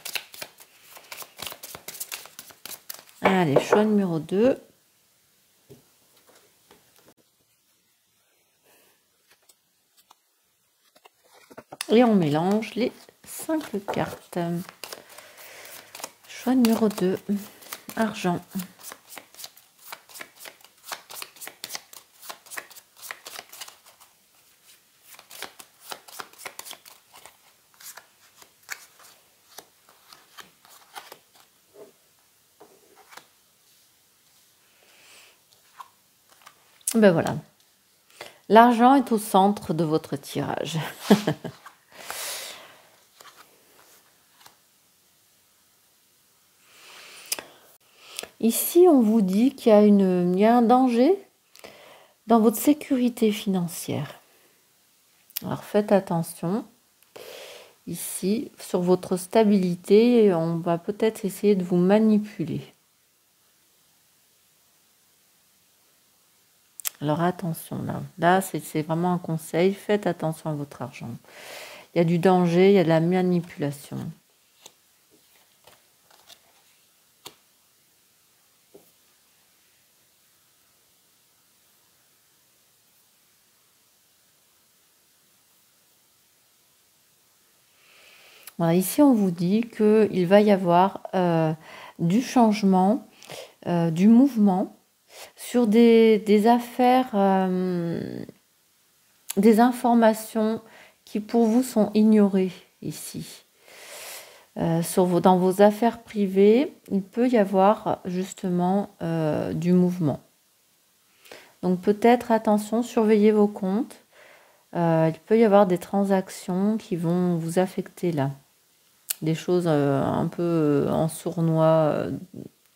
Allez, choix numéro 2. Et on mélange les 5 cartes. Choix numéro 2, argent. Ben voilà. L'argent est au centre de votre tirage. Ici, on vous dit qu'il y a un danger dans votre sécurité financière. Alors, faites attention. Ici, sur votre stabilité, on va peut-être essayer de vous manipuler. Alors, attention, là. Là, c'est vraiment un conseil. Faites attention à votre argent. Il y a du danger, il y a de la manipulation. Voilà, ici, on vous dit qu'il va y avoir du changement, du mouvement sur des affaires, des informations qui pour vous sont ignorées ici. Dans vos affaires privées, il peut y avoir justement du mouvement. Donc peut-être, attention, surveillez vos comptes. Il peut y avoir des transactions qui vont vous affecter là. Des choses un peu en sournois,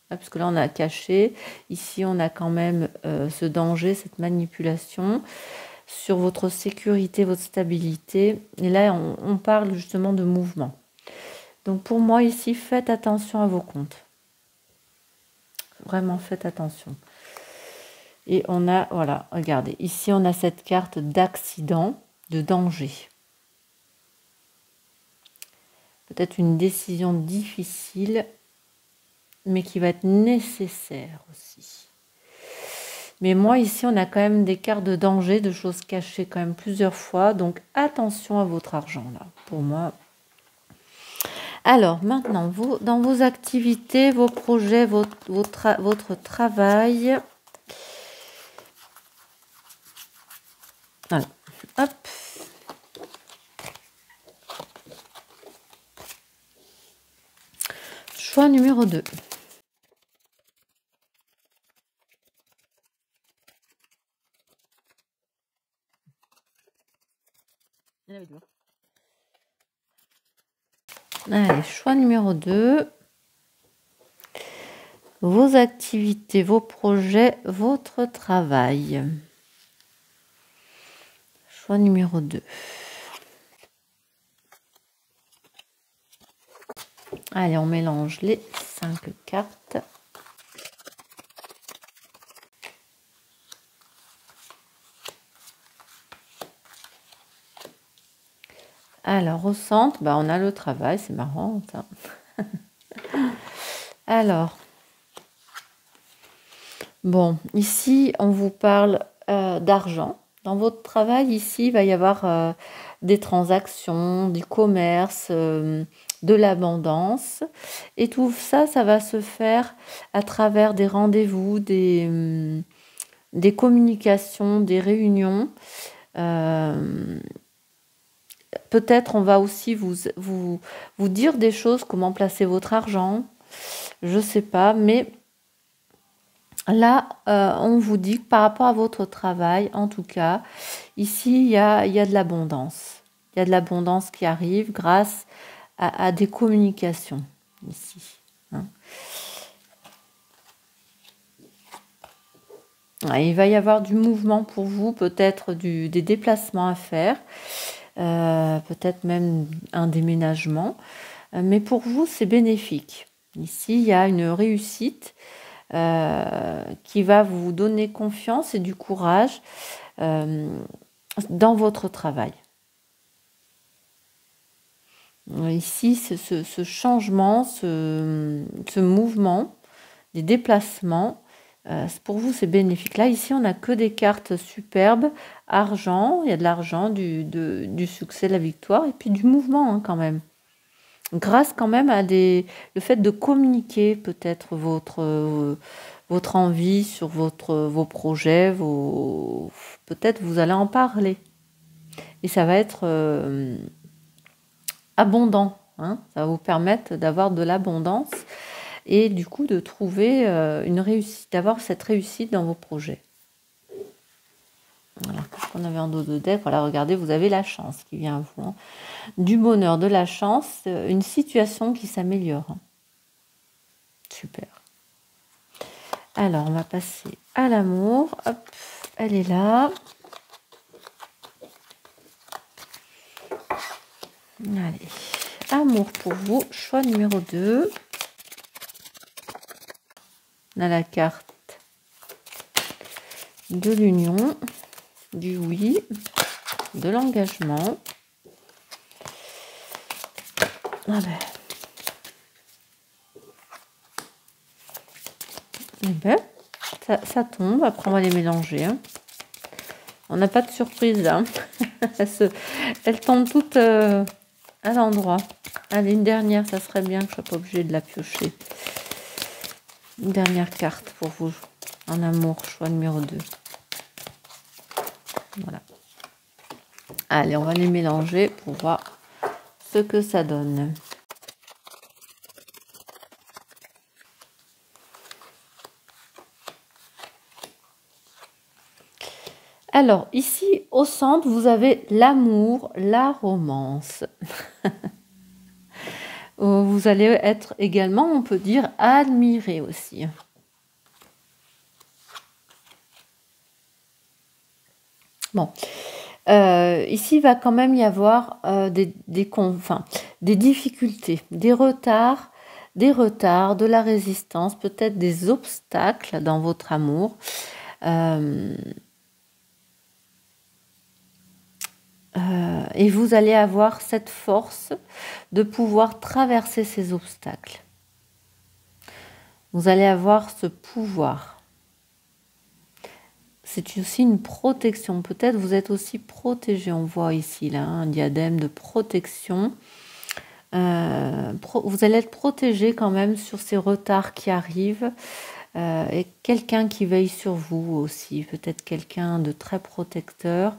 parce que là on a caché, ici on a quand même ce danger, cette manipulation sur votre sécurité, votre stabilité, et là on parle justement de mouvement. Donc pour moi ici, faites attention à vos comptes, vraiment faites attention. Et on a, voilà, regardez, ici on a cette carte d'accident, de danger. Peut-être une décision difficile, mais qui va être nécessaire aussi. Mais moi, ici, on a quand même des cartes de danger, de choses cachées quand même plusieurs fois. Donc, attention à votre argent, là, pour moi. Alors, maintenant, dans vos activités, vos projets, votre travail. Voilà. Hop. Choix numéro 2. Allez, choix numéro 2. Vos activités, vos projets, votre travail. Choix numéro 2. Allez, on mélange les 5 cartes. Alors, au centre, on a le travail, c'est marrant, ça. Alors, bon, ici, on vous parle d'argent. Dans votre travail, ici, il va y avoir des transactions, du commerce, de l'abondance. Et tout ça, ça va se faire à travers des rendez-vous, des communications, des réunions. Peut-être on va aussi vous dire des choses, comment placer votre argent, je ne sais pas, mais là, on vous dit que par rapport à votre travail, en tout cas, ici, il y a de l'abondance. Il y a de l'abondance qui arrive grâce à des communications, ici. Hein. Il va y avoir du mouvement pour vous, peut-être des déplacements à faire. Peut-être même un déménagement. Mais pour vous, c'est bénéfique. Ici, il y a une réussite qui va vous donner confiance et du courage dans votre travail. Ici, ce changement, ce mouvement, des déplacements, pour vous, c'est bénéfique. Là, ici, on n'a que des cartes superbes. Argent, il y a de l'argent, du succès, de la victoire, et puis du mouvement quand même. Grâce quand même à le fait de communiquer peut-être votre envie sur vos projets, peut-être vous allez en parler. Et ça va être abondant. Ça va vous permettre d'avoir de l'abondance et du coup de trouver une réussite, d'avoir cette réussite dans vos projets. Voilà, qu'est-ce qu'on avait en dos de deck? Voilà, regardez, vous avez la chance qui vient à vous. Du bonheur, de la chance, une situation qui s'améliore. Super. Alors, on va passer à l'amour. Hop, elle est là. Allez, amour pour vous, choix numéro 2. On a la carte de l'union, du oui, de l'engagement. Ah ben. Eh ben, ça tombe, après on va les mélanger. On n'a pas de surprise là. Elles tombent toutes à l'endroit. Allez, une dernière, ça serait bien que je ne sois pas obligée de la piocher. Une dernière carte pour vous, en amour, choix numéro 2. Voilà. Allez, on va les mélanger pour voir ce que ça donne. Alors, ici, au centre, vous avez l'amour, la romance. Vous allez être également, on peut dire, admiré aussi. Bon. Ici, il va quand même y avoir des difficultés, des retards, de la résistance, peut-être des obstacles dans votre amour. Et vous allez avoir cette force de pouvoir traverser ces obstacles. Vous allez avoir ce pouvoir. C'est aussi une protection. Peut-être vous êtes aussi protégé. On voit ici là un diadème de protection. Vous allez être protégé quand même sur ces retards qui arrivent. Et quelqu'un qui veille sur vous aussi. Peut-être quelqu'un de très protecteur.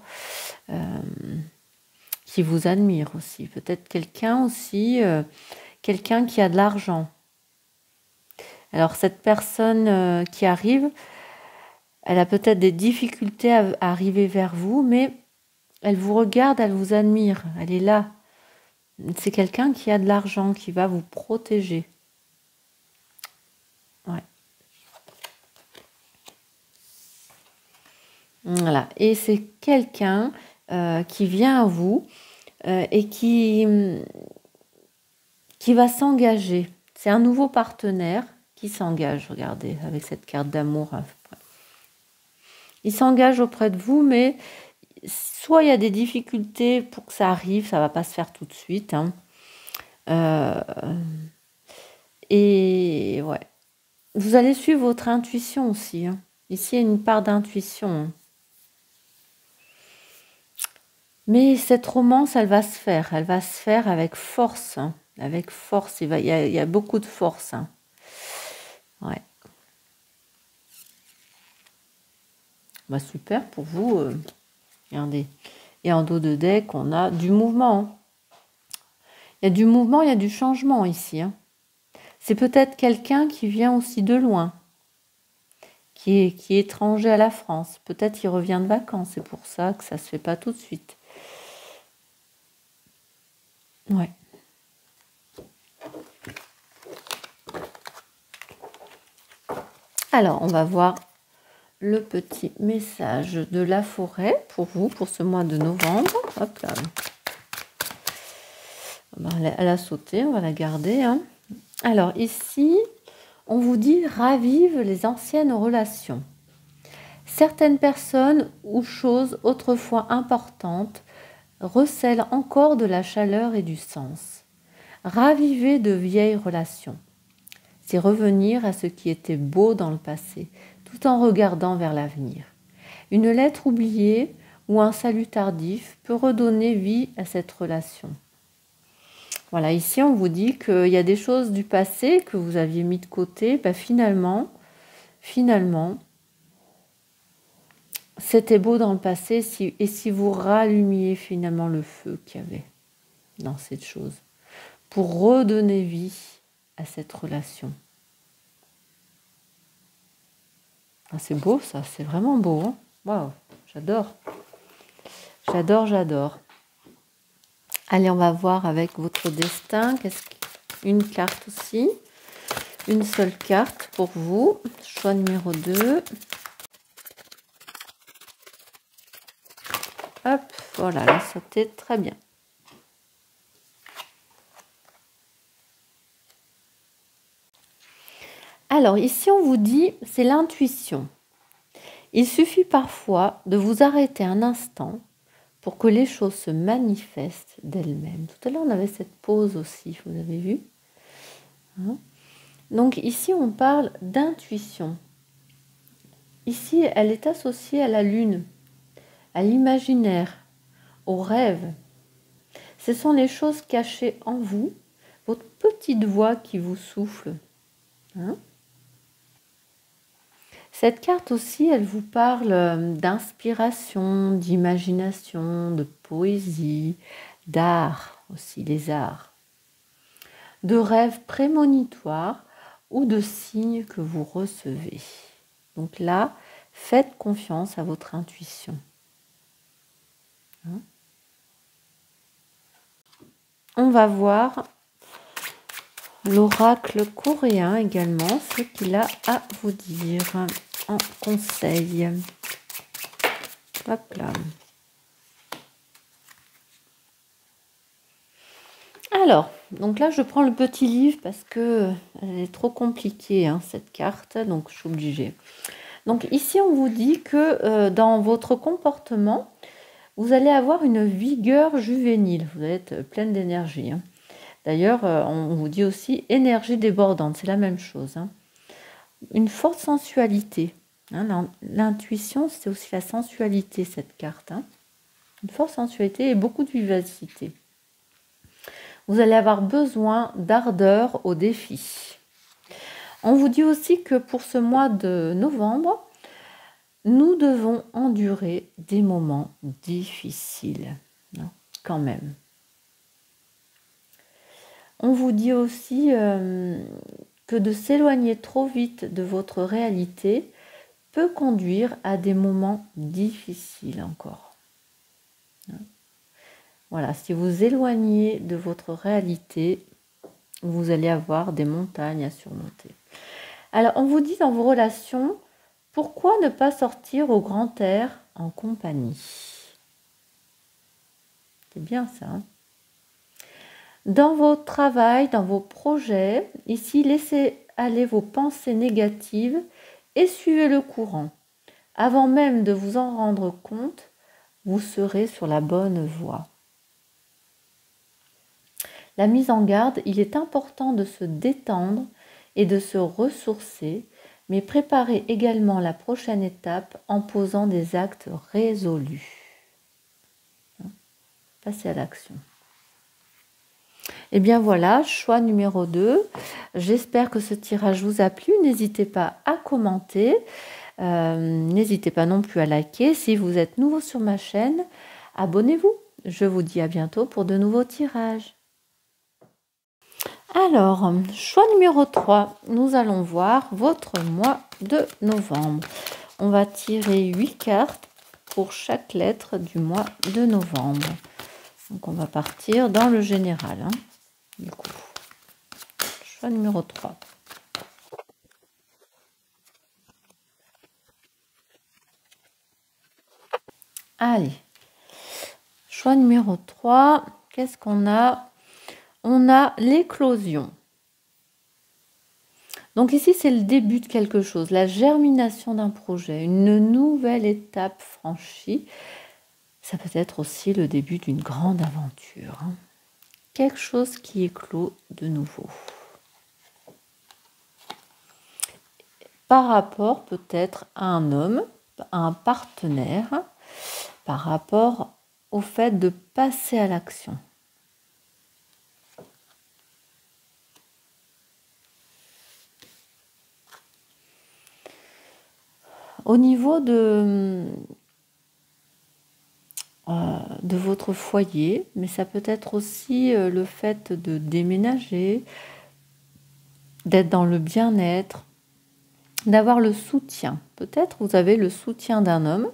Qui vous admire aussi. Peut-être quelqu'un aussi, quelqu'un qui a de l'argent. Alors cette personne qui arrive, elle a peut-être des difficultés à arriver vers vous, mais elle vous regarde, elle vous admire, elle est là. C'est quelqu'un qui a de l'argent, qui va vous protéger. Ouais. Voilà. Et c'est quelqu'un qui vient à vous et qui va s'engager. C'est un nouveau partenaire qui s'engage, regardez, avec cette carte d'amour. Il s'engage auprès de vous, mais soit il y a des difficultés pour que ça arrive, ça ne va pas se faire tout de suite. Et ouais. Vous allez suivre votre intuition aussi. Ici, il y a une part d'intuition. Mais cette romance, elle va se faire. Elle va se faire avec force. Avec force. Il y a beaucoup de force. Ouais. Bah, super pour vous. Regardez. Et en dos de deck, on a du mouvement. Il y a du mouvement, il y a du changement ici. C'est peut-être quelqu'un qui vient aussi de loin. Qui est étranger à la France. Peut-être il revient de vacances. C'est pour ça que ça ne se fait pas tout de suite. Ouais. Alors, on va voir le petit message de la forêt pour vous, pour ce mois de novembre. Hop là. Elle a sauté, on va la garder. Alors ici, on vous dit ravive les anciennes relations. Certaines personnes ou choses autrefois importantes recèlent encore de la chaleur et du sens. Raviver de vieilles relations, c'est revenir à ce qui était beau dans le passé, tout en regardant vers l'avenir. Une lettre oubliée ou un salut tardif peut redonner vie à cette relation. Voilà, ici on vous dit qu'il y a des choses du passé que vous aviez mis de côté, finalement, c'était beau dans le passé, et si vous rallumiez finalement le feu qu'il y avait dans cette chose, pour redonner vie à cette relation. Ah, c'est beau ça, c'est vraiment beau. Hein. Waouh, j'adore. J'adore. Allez, on va voir avec votre destin. Une carte aussi. Une seule carte pour vous. Choix numéro 2. Hop, voilà, là, c'était très bien. Alors, ici, on vous dit, c'est l'intuition. Il suffit parfois de vous arrêter un instant pour que les choses se manifestent d'elles-mêmes. Tout à l'heure, on avait cette pause aussi, vous avez vu. Donc ici, on parle d'intuition. Ici, elle est associée à la lune, à l'imaginaire, au rêve. Ce sont les choses cachées en vous, votre petite voix qui vous souffle. Cette carte aussi, elle vous parle d'inspiration, d'imagination, de poésie, d'art aussi, les arts, de rêves prémonitoires ou de signes que vous recevez. Donc là, faites confiance à votre intuition. On va voir l'oracle coréen également, ce qu'il a à vous dire en conseil. Hop là. Alors, donc là, je prends le petit livre parce que elle est trop compliquée, cette carte, donc je suis obligée. Donc ici, on vous dit que dans votre comportement, vous allez avoir une vigueur juvénile. Vous allez être pleine d'énergie. D'ailleurs, on vous dit aussi énergie débordante, c'est la même chose. Une forte sensualité. L'intuition, c'est aussi la sensualité, cette carte. Une forte sensualité et beaucoup de vivacité. Vous allez avoir besoin d'ardeur au défi. On vous dit aussi que pour ce mois de novembre, nous devons endurer des moments difficiles, quand même. On vous dit aussi que de s'éloigner trop vite de votre réalité peut conduire à des moments difficiles encore. Voilà, si vous éloignez de votre réalité, vous allez avoir des montagnes à surmonter. Alors, on vous dit dans vos relations, pourquoi ne pas sortir au grand air en compagnie? C'est bien ça. Dans votre travail, dans vos projets, ici, laissez aller vos pensées négatives et suivez le courant. Avant même de vous en rendre compte, vous serez sur la bonne voie. La mise en garde, il est important de se détendre et de se ressourcer, mais préparez également la prochaine étape en posant des actes résolus. Passez à l'action. Et bien voilà, choix numéro 2. J'espère que ce tirage vous a plu. N'hésitez pas à commenter. N'hésitez pas non plus à liker. Si vous êtes nouveau sur ma chaîne, abonnez-vous. Je vous dis à bientôt pour de nouveaux tirages. Alors, choix numéro 3. Nous allons voir votre mois de novembre. On va tirer 8 cartes pour chaque lettre du mois de novembre. Donc, on va partir dans le général. Du coup, choix numéro 3. Allez, choix numéro 3. Qu'est-ce qu'on a? On a l'éclosion. Donc ici, c'est le début de quelque chose, la germination d'un projet, une nouvelle étape franchie. Ça peut être aussi le début d'une grande aventure, hein. Quelque chose qui éclot de nouveau. Par rapport peut-être à un homme, à un partenaire, par rapport au fait de passer à l'action. Au niveau de votre foyer, mais ça peut être aussi le fait de déménager, d'être dans le bien-être, d'avoir le soutien. Peut-être vous avez le soutien d'un homme,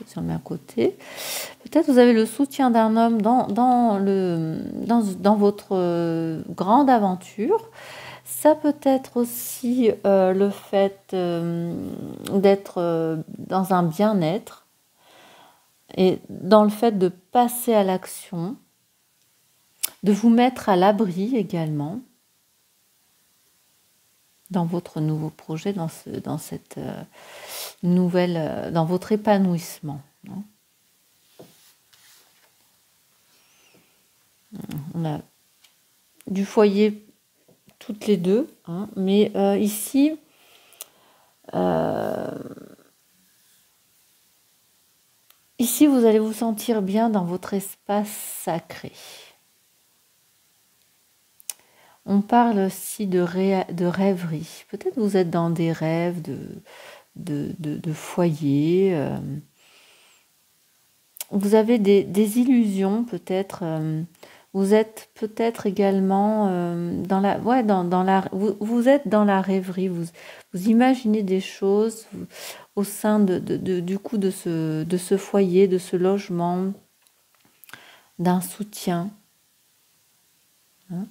si on le met à côté, peut-être vous avez le soutien d'un homme dans votre grande aventure. Ça peut être aussi le fait d'être dans un bien-être et dans le fait de passer à l'action, de vous mettre à l'abri également dans votre nouveau projet, dans cette nouvelle, dans votre épanouissement, hein. On a du foyer toutes les deux, hein, mais ici, ici, vous allez vous sentir bien dans votre espace sacré. On parle aussi de rêverie. Peut-être vous êtes dans des rêves de foyer. Vous avez des illusions peut-être. Vous êtes peut-être également dans la, ouais, dans la, vous êtes dans la rêverie. Vous imaginez des choses au sein du coup de ce foyer, de ce logement, d'un soutien, hein.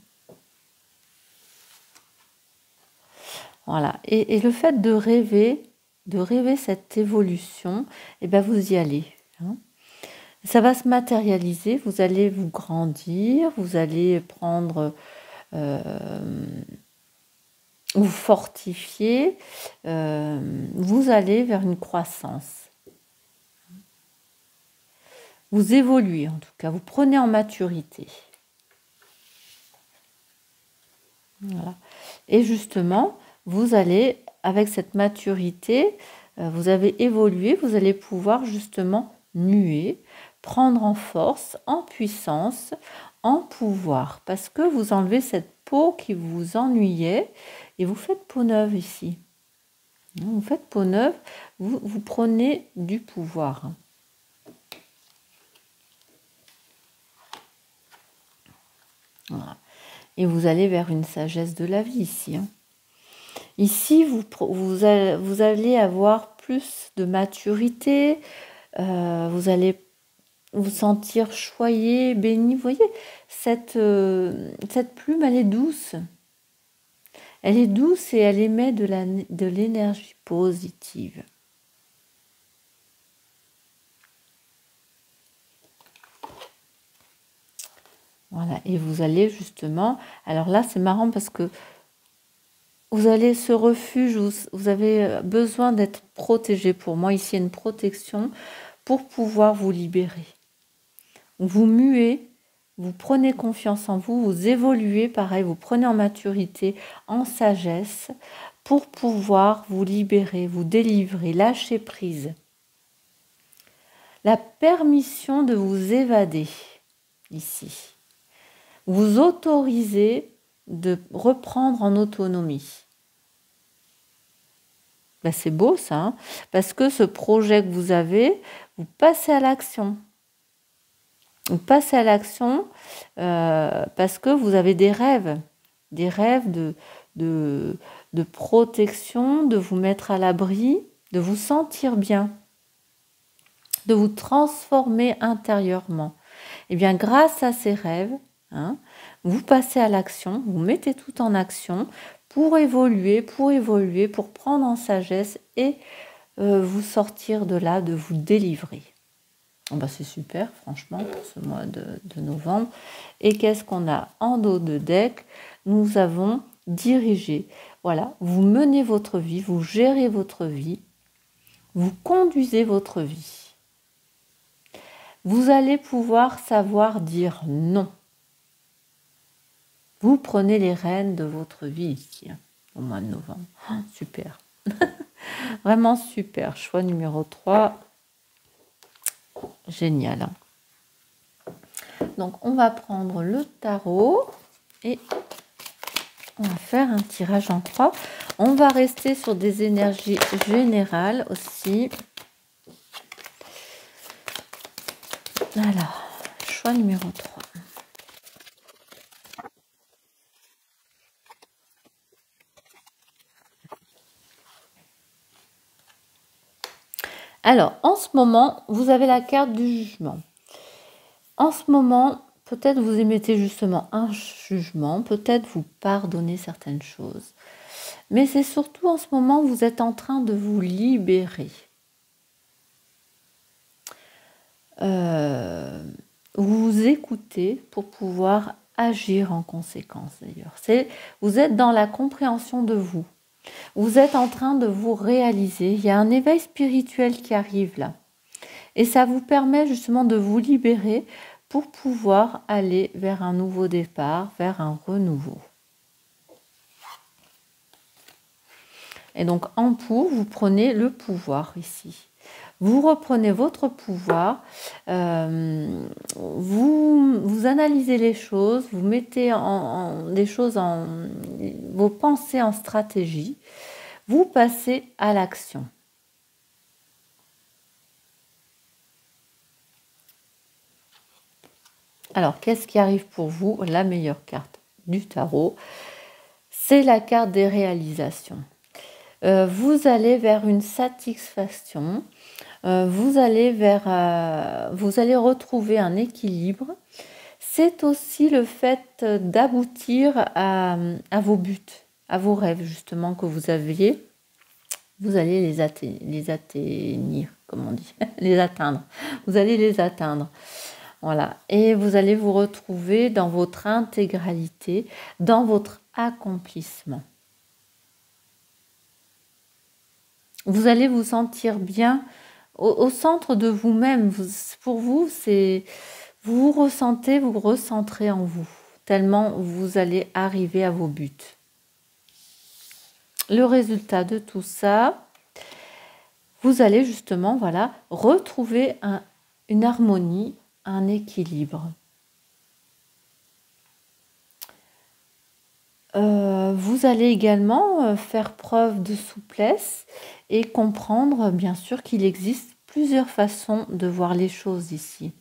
Voilà. Et le fait de rêver cette évolution, eh ben vous y allez, hein. Ça va se matérialiser, vous allez vous grandir, vous allez prendre, vous fortifier, vous allez vers une croissance. Vous évoluez en tout cas, vous prenez en maturité. Voilà. Et justement, vous allez, avec cette maturité, vous avez évolué, vous allez pouvoir justement muer, prendre en force, en puissance, en pouvoir, parce que vous enlevez cette peau qui vous ennuyait et vous faites peau neuve ici. Vous faites peau neuve, vous prenez du pouvoir. Voilà. Et vous allez vers une sagesse de la vie ici, hein. Ici, vous allez avoir plus de maturité, vous allez vous sentir choyé, béni. Vous voyez, cette plume, elle est douce. Elle est douce et elle émet de l'énergie positive. Voilà, et vous allez justement... Alors là, c'est marrant parce que vous allez ce refuge, vous avez besoin d'être protégé. Pour moi, ici, il y a une protection pour pouvoir vous libérer. Vous muez, vous prenez confiance en vous, vous évoluez, pareil, vous prenez en maturité, en sagesse, pour pouvoir vous libérer, vous délivrer, lâcher prise. La permission de vous évader, ici. Vous autorisez de reprendre en autonomie. Ben c'est beau ça, hein, parce que ce projet que vous avez, vous passez à l'action. Vous passez à l'action parce que vous avez des rêves de protection, de vous mettre à l'abri, de vous sentir bien, de vous transformer intérieurement. Et bien grâce à ces rêves, hein, vous passez à l'action, vous mettez tout en action pour évoluer, pour prendre en sagesse et vous sortir de là, de vous délivrer. Oh bah c'est super, franchement, pour ce mois de novembre. Et qu'est-ce qu'on a en dos de deck? Nous avons dirigez. Voilà, vous menez votre vie, vous gérez votre vie, vous conduisez votre vie. Vous allez pouvoir savoir dire non. Vous prenez les rênes de votre vie ici, hein, au mois de novembre. Oh, super. Vraiment super. Choix numéro 3. Génial. Hein. Donc, on va prendre le tarot et on va faire un tirage en croix. On va rester sur des énergies générales aussi. Alors, choix numéro 3. Alors, en ce moment, vous avez la carte du jugement. En ce moment, peut-être vous émettez justement un jugement, peut-être vous pardonnez certaines choses. Mais c'est surtout en ce moment, vous êtes en train de vous libérer. Vous écoutez pour pouvoir agir en conséquence d'ailleurs. Vous êtes dans la compréhension de vous. Vous êtes en train de vous réaliser. Il y a un éveil spirituel qui arrive là. Et ça vous permet justement de vous libérer pour pouvoir aller vers un nouveau départ, vers un renouveau. Et donc en pour, vous prenez le pouvoir ici. Vous reprenez votre pouvoir, vous analysez les choses, vous mettez vos pensées en stratégie, vous passez à l'action. Alors, qu'est-ce qui arrive pour vous? La meilleure carte du tarot, c'est la carte des réalisations. Vous allez vers une satisfaction. Vous allez retrouver un équilibre. C'est aussi le fait d'aboutir à vos buts, à vos rêves justement que vous aviez. Vous allez les atteindre, comme on dit, les atteindre. Vous allez les atteindre. Voilà. Et vous allez vous retrouver dans votre intégralité, dans votre accomplissement. Vous allez vous sentir bien au centre de vous-même. Pour vous, vous ressentez, vous recentrez en vous, tellement vous allez arriver à vos buts. Le résultat de tout ça, vous allez justement retrouver une harmonie, un équilibre. Vous allez également faire preuve de souplesse et comprendre bien sûr qu'il existe plusieurs façons de voir les choses ici.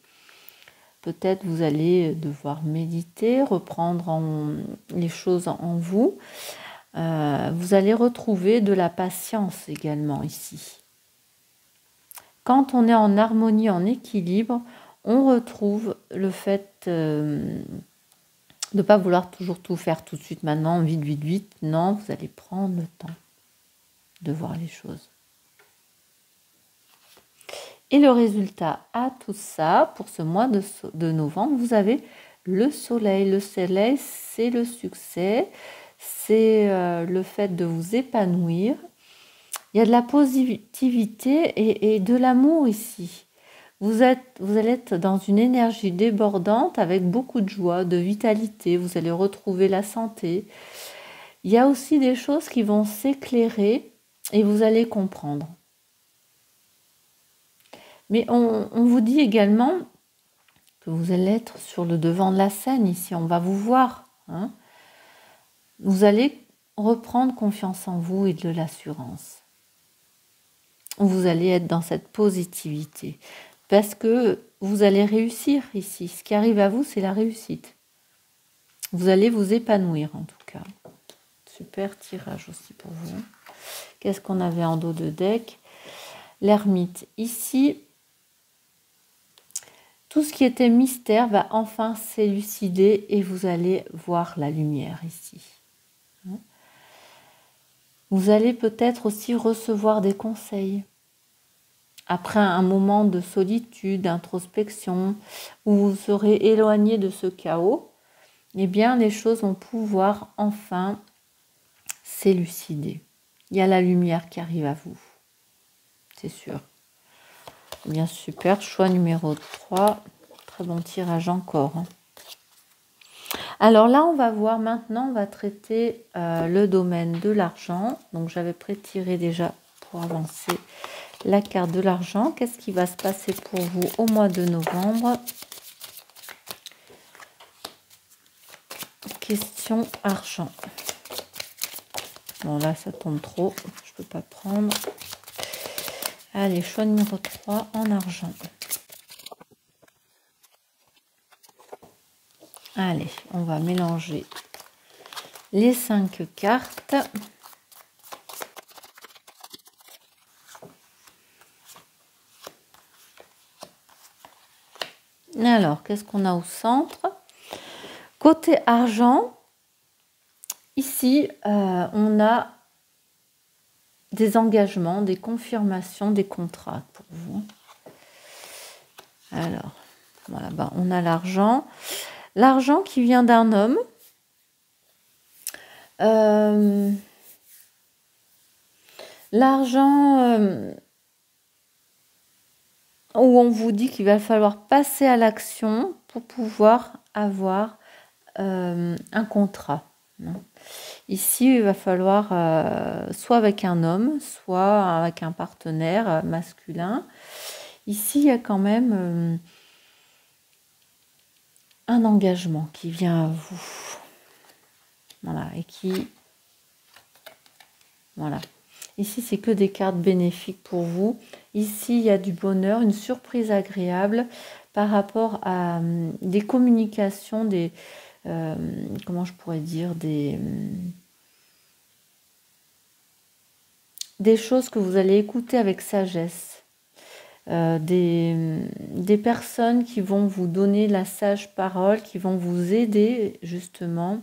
Peut-être vous allez devoir méditer, reprendre les choses en vous. Vous allez retrouver de la patience également ici. Quand on est en harmonie, en équilibre, on retrouve le fait de ne pas vouloir toujours tout faire tout de suite maintenant, vite, vite, vite. Non, vous allez prendre le temps de voir les choses. Et le résultat à tout ça, pour ce mois de novembre, vous avez le soleil. Le soleil, c'est le succès, c'est le fait de vous épanouir. Il y a de la positivité et de l'amour ici. Vous allez être dans une énergie débordante avec beaucoup de joie, de vitalité. Vous allez retrouver la santé. Il y a aussi des choses qui vont s'éclairer et vous allez comprendre. Mais on vous dit également que vous allez être sur le devant de la scène ici. On va vous voir. Hein. Vous allez reprendre confiance en vous et de l'assurance. Vous allez être dans cette positivité. Parce que vous allez réussir ici. Ce qui arrive à vous, c'est la réussite. Vous allez vous épanouir en tout cas. Super tirage aussi pour vous. Qu'est-ce qu'on avait en dos de deck? L'ermite. Ici, tout ce qui était mystère va enfin s'élucider et vous allez voir la lumière ici. Vous allez peut-être aussi recevoir des conseils. Après un moment de solitude, d'introspection, où vous serez éloigné de ce chaos, eh bien, les choses vont pouvoir enfin s'élucider. Il y a la lumière qui arrive à vous. C'est sûr. Bien, super. Choix numéro 3. Très bon tirage encore. Alors là, on va voir maintenant, on va traiter le domaine de l'argent. Donc, j'avais pré-tiré déjà pour avancer la carte de l'argent. Qu'est-ce qui va se passer pour vous au mois de novembre? Question argent. Bon, là, ça tombe trop. Je ne peux pas prendre. Allez, choix numéro 3 en argent. Allez, on va mélanger les 5 cartes. Alors, qu'est-ce qu'on a au centre? Côté argent, ici, on a des engagements, des confirmations, des contrats pour vous. Alors, voilà, ben, on a l'argent. L'argent qui vient d'un homme. L'argent où on vous dit qu'il va falloir passer à l'action pour pouvoir avoir un contrat. Ici, il va falloir soit avec un homme, soit avec un partenaire masculin. Ici, il y a quand même un engagement qui vient à vous. Voilà, et qui... Voilà. Ici, c'est que des cartes bénéfiques pour vous. Ici, il y a du bonheur, une surprise agréable par rapport à des communications, des... comment je pourrais dire, des choses que vous allez écouter avec sagesse. Des personnes qui vont vous donner la sage parole, qui vont vous aider justement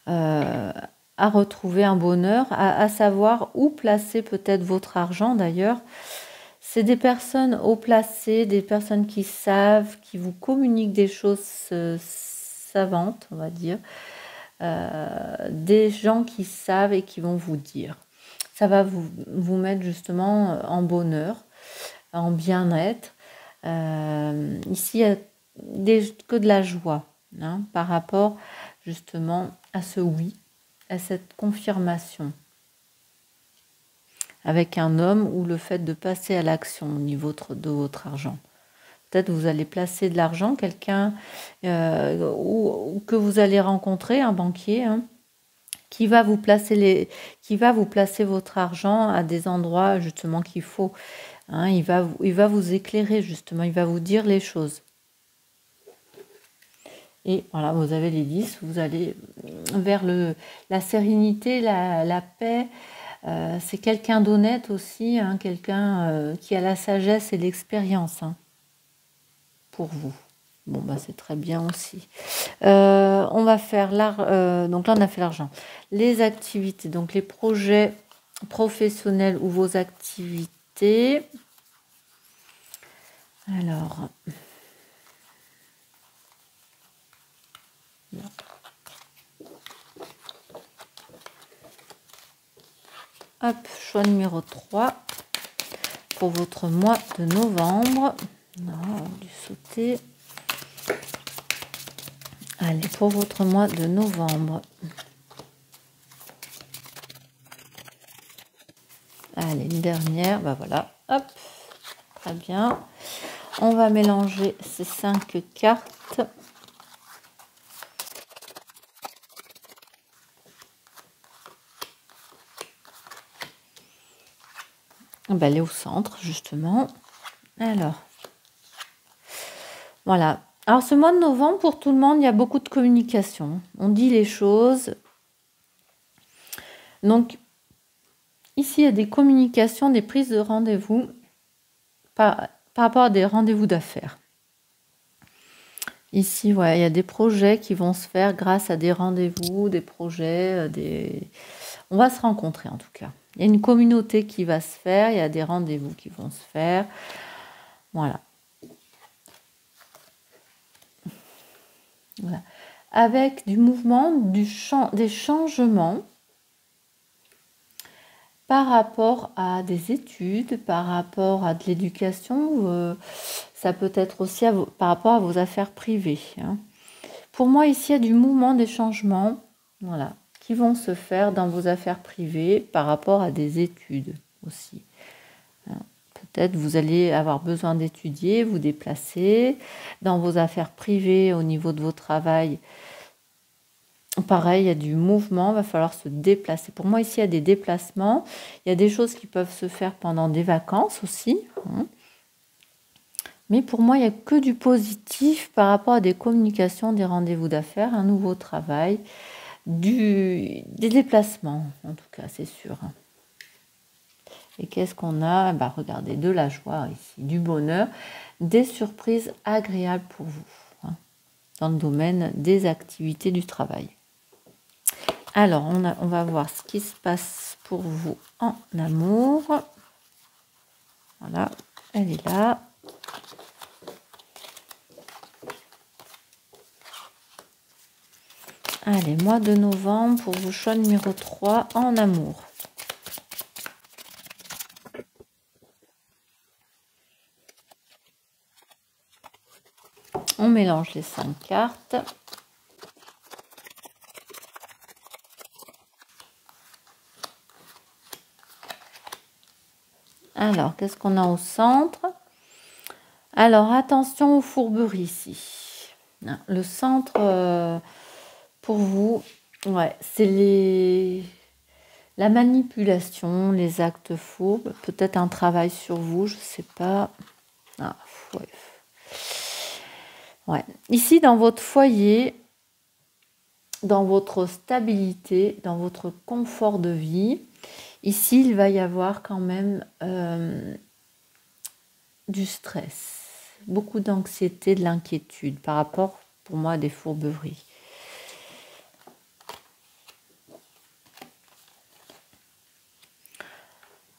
à retrouver un bonheur, à savoir où placer peut-être votre argent d'ailleurs. C'est des personnes haut placées, des personnes qui savent, qui vous communiquent des choses savantes, on va dire. Des gens qui savent et qui vont vous dire. Ça va vous mettre justement en bonheur, en bien-être. Ici, il n'y a que de la joie par rapport justement à ce oui, à cette confirmation. Avec un homme ou le fait de passer à l'action au niveau de votre argent. Peut-être vous allez placer de l'argent, quelqu'un ou que vous allez rencontrer, un banquier, qui va vous placer votre argent à des endroits justement qu'il faut. Il va vous éclairer justement, il va vous dire les choses. Et voilà, vous avez les 10, vous allez vers la sérénité, la paix. C'est quelqu'un d'honnête aussi, quelqu'un qui a la sagesse et l'expérience pour vous. Bon, bah c'est très bien aussi. On va faire donc là, on a fait l'argent. Les activités, donc les projets professionnels ou vos activités. Alors... Là. Hop, choix numéro 3 pour votre mois de novembre. Non, on a dû sauter. Allez, pour votre mois de novembre. Allez, une dernière. Bah voilà, hop, très bien. On va mélanger ces 5 cartes. Bah, elle est au centre, justement. Alors, voilà. Alors, ce mois de novembre, pour tout le monde, il y a beaucoup de communication. On dit les choses. Donc, ici, il y a des communications, des prises de rendez-vous par rapport à des rendez-vous d'affaires. Ici, ouais, il y a des projets qui vont se faire grâce à des rendez-vous, des projets, on va se rencontrer en tout cas. Il y a une communauté qui va se faire, il y a des rendez-vous qui vont se faire. Voilà. Voilà. Avec du mouvement, des changements. par rapport à des études, par rapport à de l'éducation, ça peut être aussi par rapport à vos affaires privées. Hein. Pour moi, ici, il y a du mouvement, des changements, voilà, qui vont se faire dans vos affaires privées par rapport à des études aussi. Hein. Peut-être vous allez avoir besoin d'étudier, vous déplacer. Dans vos affaires privées, au niveau de votre travail, pareil, il y a du mouvement, il va falloir se déplacer. Pour moi, ici, il y a des déplacements. Il y a des choses qui peuvent se faire pendant des vacances aussi. Hein. Mais pour moi, il n'y a que du positif par rapport à des communications, des rendez-vous d'affaires, un nouveau travail, des déplacements, en tout cas, c'est sûr. Et qu'est-ce qu'on a? Bah, regardez, de la joie ici, du bonheur, des surprises agréables pour vous, hein, dans le domaine des activités du travail. Alors, on va voir ce qui se passe pour vous en amour. Voilà, elle est là. Allez, mois de novembre pour vos choix numéro 3 en amour. On mélange les 5 cartes. Alors, qu'est-ce qu'on a au centre? Alors, attention aux fourberies ici. Le centre, pour vous, ouais, c'est la manipulation, les actes fourbes, peut-être un travail sur vous, je ne sais pas. Ah, ouais. Ouais. Ici, dans votre foyer, dans votre stabilité, dans votre confort de vie, ici, il va y avoir quand même du stress, beaucoup d'anxiété, de l'inquiétude par rapport, pour moi, à des fourberies.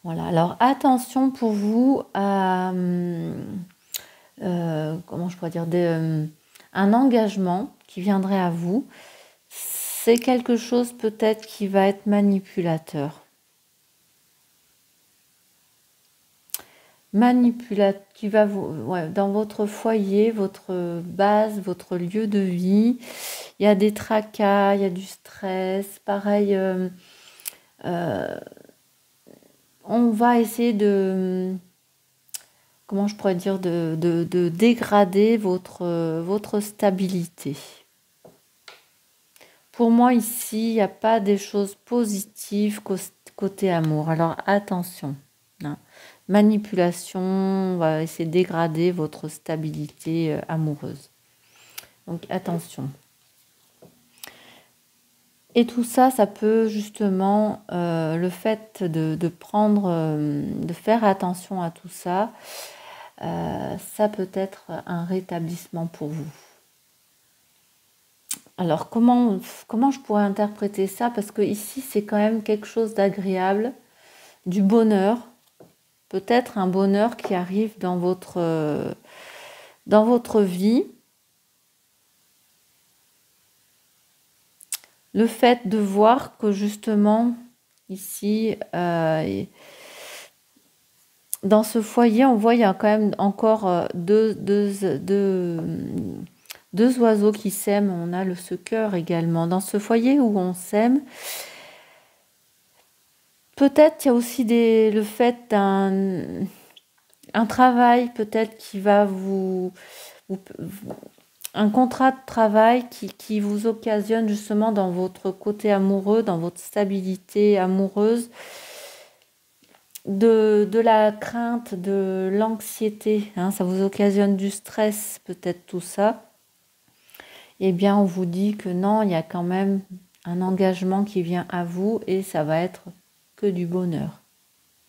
Voilà, alors attention pour vous à, comment je pourrais dire, un engagement qui viendrait à vous. C'est quelque chose peut-être qui va être manipulateur. Qui va vous, ouais, dans votre foyer, votre base, votre lieu de vie. Il y a des tracas, il y a du stress. Pareil, on va essayer de, comment je pourrais dire, de dégrader votre stabilité. Pour moi, ici, il n'y a pas des choses positives côté amour. Alors, attention. Hein. Manipulation, on va essayer de dégrader votre stabilité amoureuse. Donc, attention. Et tout ça, ça peut justement, le fait de prendre, de faire attention à tout ça, ça peut être un rétablissement pour vous. Alors, comment je pourrais interpréter ça? Parce que ici, c'est quand même quelque chose d'agréable, du bonheur, peut-être un bonheur qui arrive dans votre vie. Le fait de voir que justement, ici, dans ce foyer, on voit il y a quand même encore deux oiseaux qui s'aiment. On a ce cœur également. Dans ce foyer où on s'aime, peut-être il y a aussi le fait d'un travail peut-être qui va un contrat de travail qui vous occasionne justement dans votre côté amoureux, dans votre stabilité amoureuse, de la crainte, de l'anxiété. Hein, ça vous occasionne du stress, peut-être tout ça. Eh bien, on vous dit que non, il y a quand même un engagement qui vient à vous et ça va être que du bonheur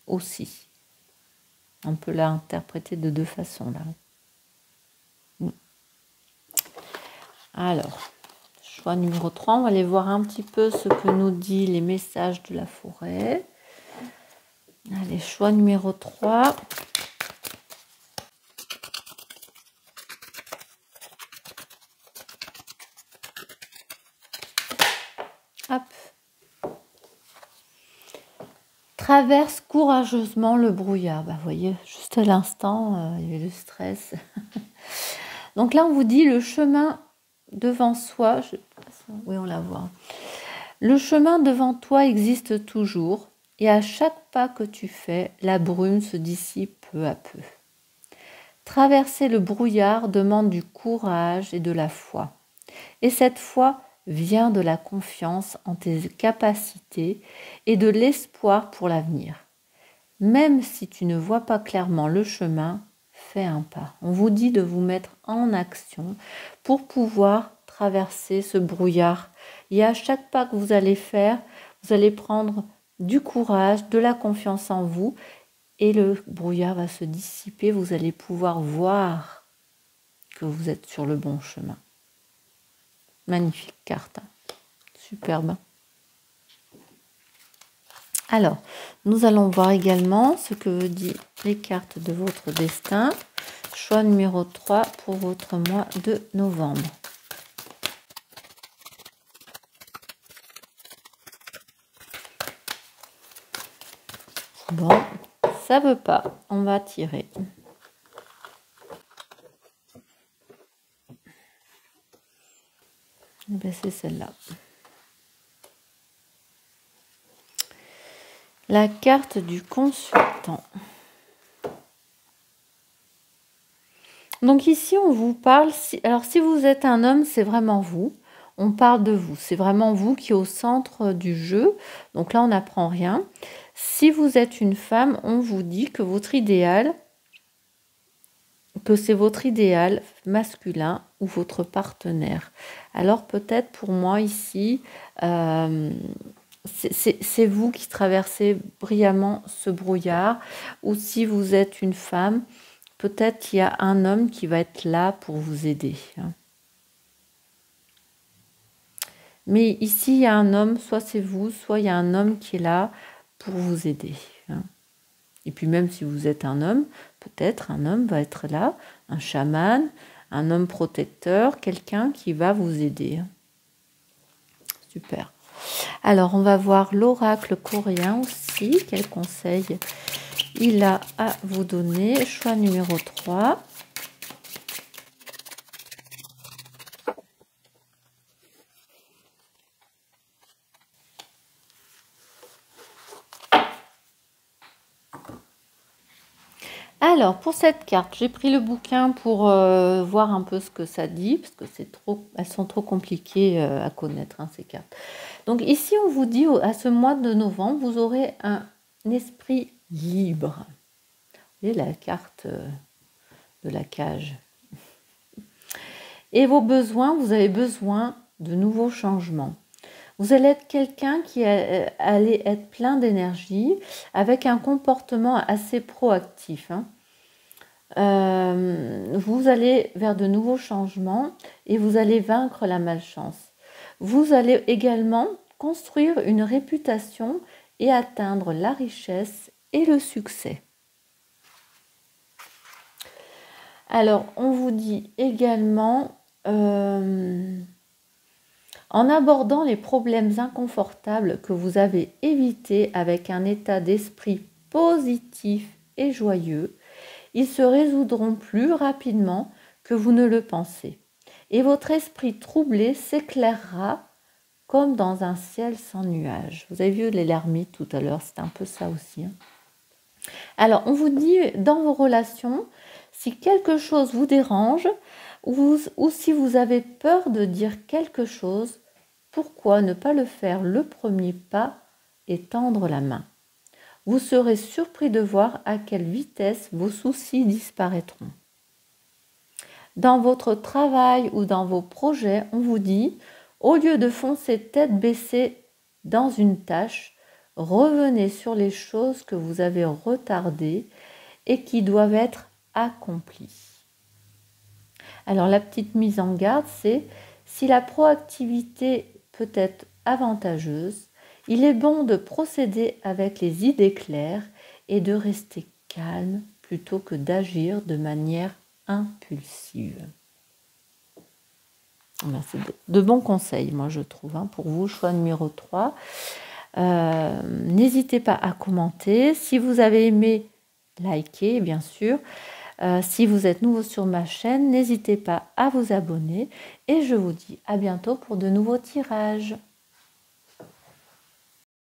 aussi. On peut l'interpréter de deux façons là. Alors, choix numéro 3, on va aller voir un petit peu ce que nous disent les messages de la forêt. Allez, choix numéro 3. Hop. Traverse courageusement le brouillard. Bah, vous voyez, juste à l'instant, il y avait le stress. Donc là, on vous dit le chemin devant soi. Oui, on la voit. Le chemin devant toi existe toujours et à chaque pas que tu fais, la brume se dissipe peu à peu. Traverser le brouillard demande du courage et de la foi. Et cette foi vient de la confiance en tes capacités et de l'espoir pour l'avenir. Même si tu ne vois pas clairement le chemin, fais un pas. On vous dit de vous mettre en action pour pouvoir traverser ce brouillard. Et à chaque pas que vous allez faire, vous allez prendre du courage, de la confiance en vous et le brouillard va se dissiper. Vous allez pouvoir voir que vous êtes sur le bon chemin. Magnifique carte, superbe. Alors, nous allons voir également ce que veut dire les cartes de votre destin. Choix numéro 3 pour votre mois de novembre. Bon, ça veut pas. On va tirer. Ben, c'est celle-là. La carte du consultant. Donc ici, on vous parle... Alors, si vous êtes un homme, c'est vraiment vous. On parle de vous. C'est vraiment vous qui est au centre du jeu. Donc là, on n'apprend rien. Si vous êtes une femme, on vous dit que votre idéal... que c'est votre idéal masculin ou votre partenaire. Alors peut-être pour moi ici, c'est vous qui traversez brillamment ce brouillard, ou si vous êtes une femme, peut-être qu'il y a un homme qui va être là pour vous aider. Mais ici, il y a un homme, soit c'est vous, soit il y a un homme qui est là pour vous aider. Et puis même si vous êtes un homme, peut-être un homme va être là, un chaman, un homme protecteur, quelqu'un qui va vous aider. Super. Alors, on va voir l'oracle coréen aussi. Quel conseil il a à vous donner? Choix numéro 3. Alors, pour cette carte, j'ai pris le bouquin pour voir un peu ce que ça dit, parce que elles sont trop compliquées à connaître, ces cartes. Donc ici, on vous dit, à ce mois de novembre, vous aurez un esprit libre. Vous voyez la carte de la cage. Et vos besoins, vous avez besoin de nouveaux changements. Vous allez être quelqu'un qui allait être plein d'énergie, avec un comportement assez proactif. Vous allez vers de nouveaux changements et vous allez vaincre la malchance. Vous allez également construire une réputation et atteindre la richesse et le succès. Alors, on vous dit également, en abordant les problèmes inconfortables que vous avez évités avec un état d'esprit positif et joyeux, ils se résoudront plus rapidement que vous ne le pensez. Et votre esprit troublé s'éclairera comme dans un ciel sans nuages. Vous avez vu l'ermite tout à l'heure, c'est un peu ça aussi. Alors, on vous dit, dans vos relations, si quelque chose vous dérange ou si vous avez peur de dire quelque chose, pourquoi ne pas le faire le premier pas et tendre la main? Vous serez surpris de voir à quelle vitesse vos soucis disparaîtront. Dans votre travail ou dans vos projets, on vous dit, au lieu de foncer tête baissée dans une tâche, revenez sur les choses que vous avez retardées et qui doivent être accomplies. Alors la petite mise en garde, c'est si la proactivité peut être avantageuse, il est bon de procéder avec les idées claires et de rester calme plutôt que d'agir de manière impulsive. C'est de bons conseils, moi je trouve, pour vous. Choix numéro 3. N'hésitez pas à commenter. Si vous avez aimé, likez bien sûr. Si vous êtes nouveau sur ma chaîne, n'hésitez pas à vous abonner et je vous dis à bientôt pour de nouveaux tirages.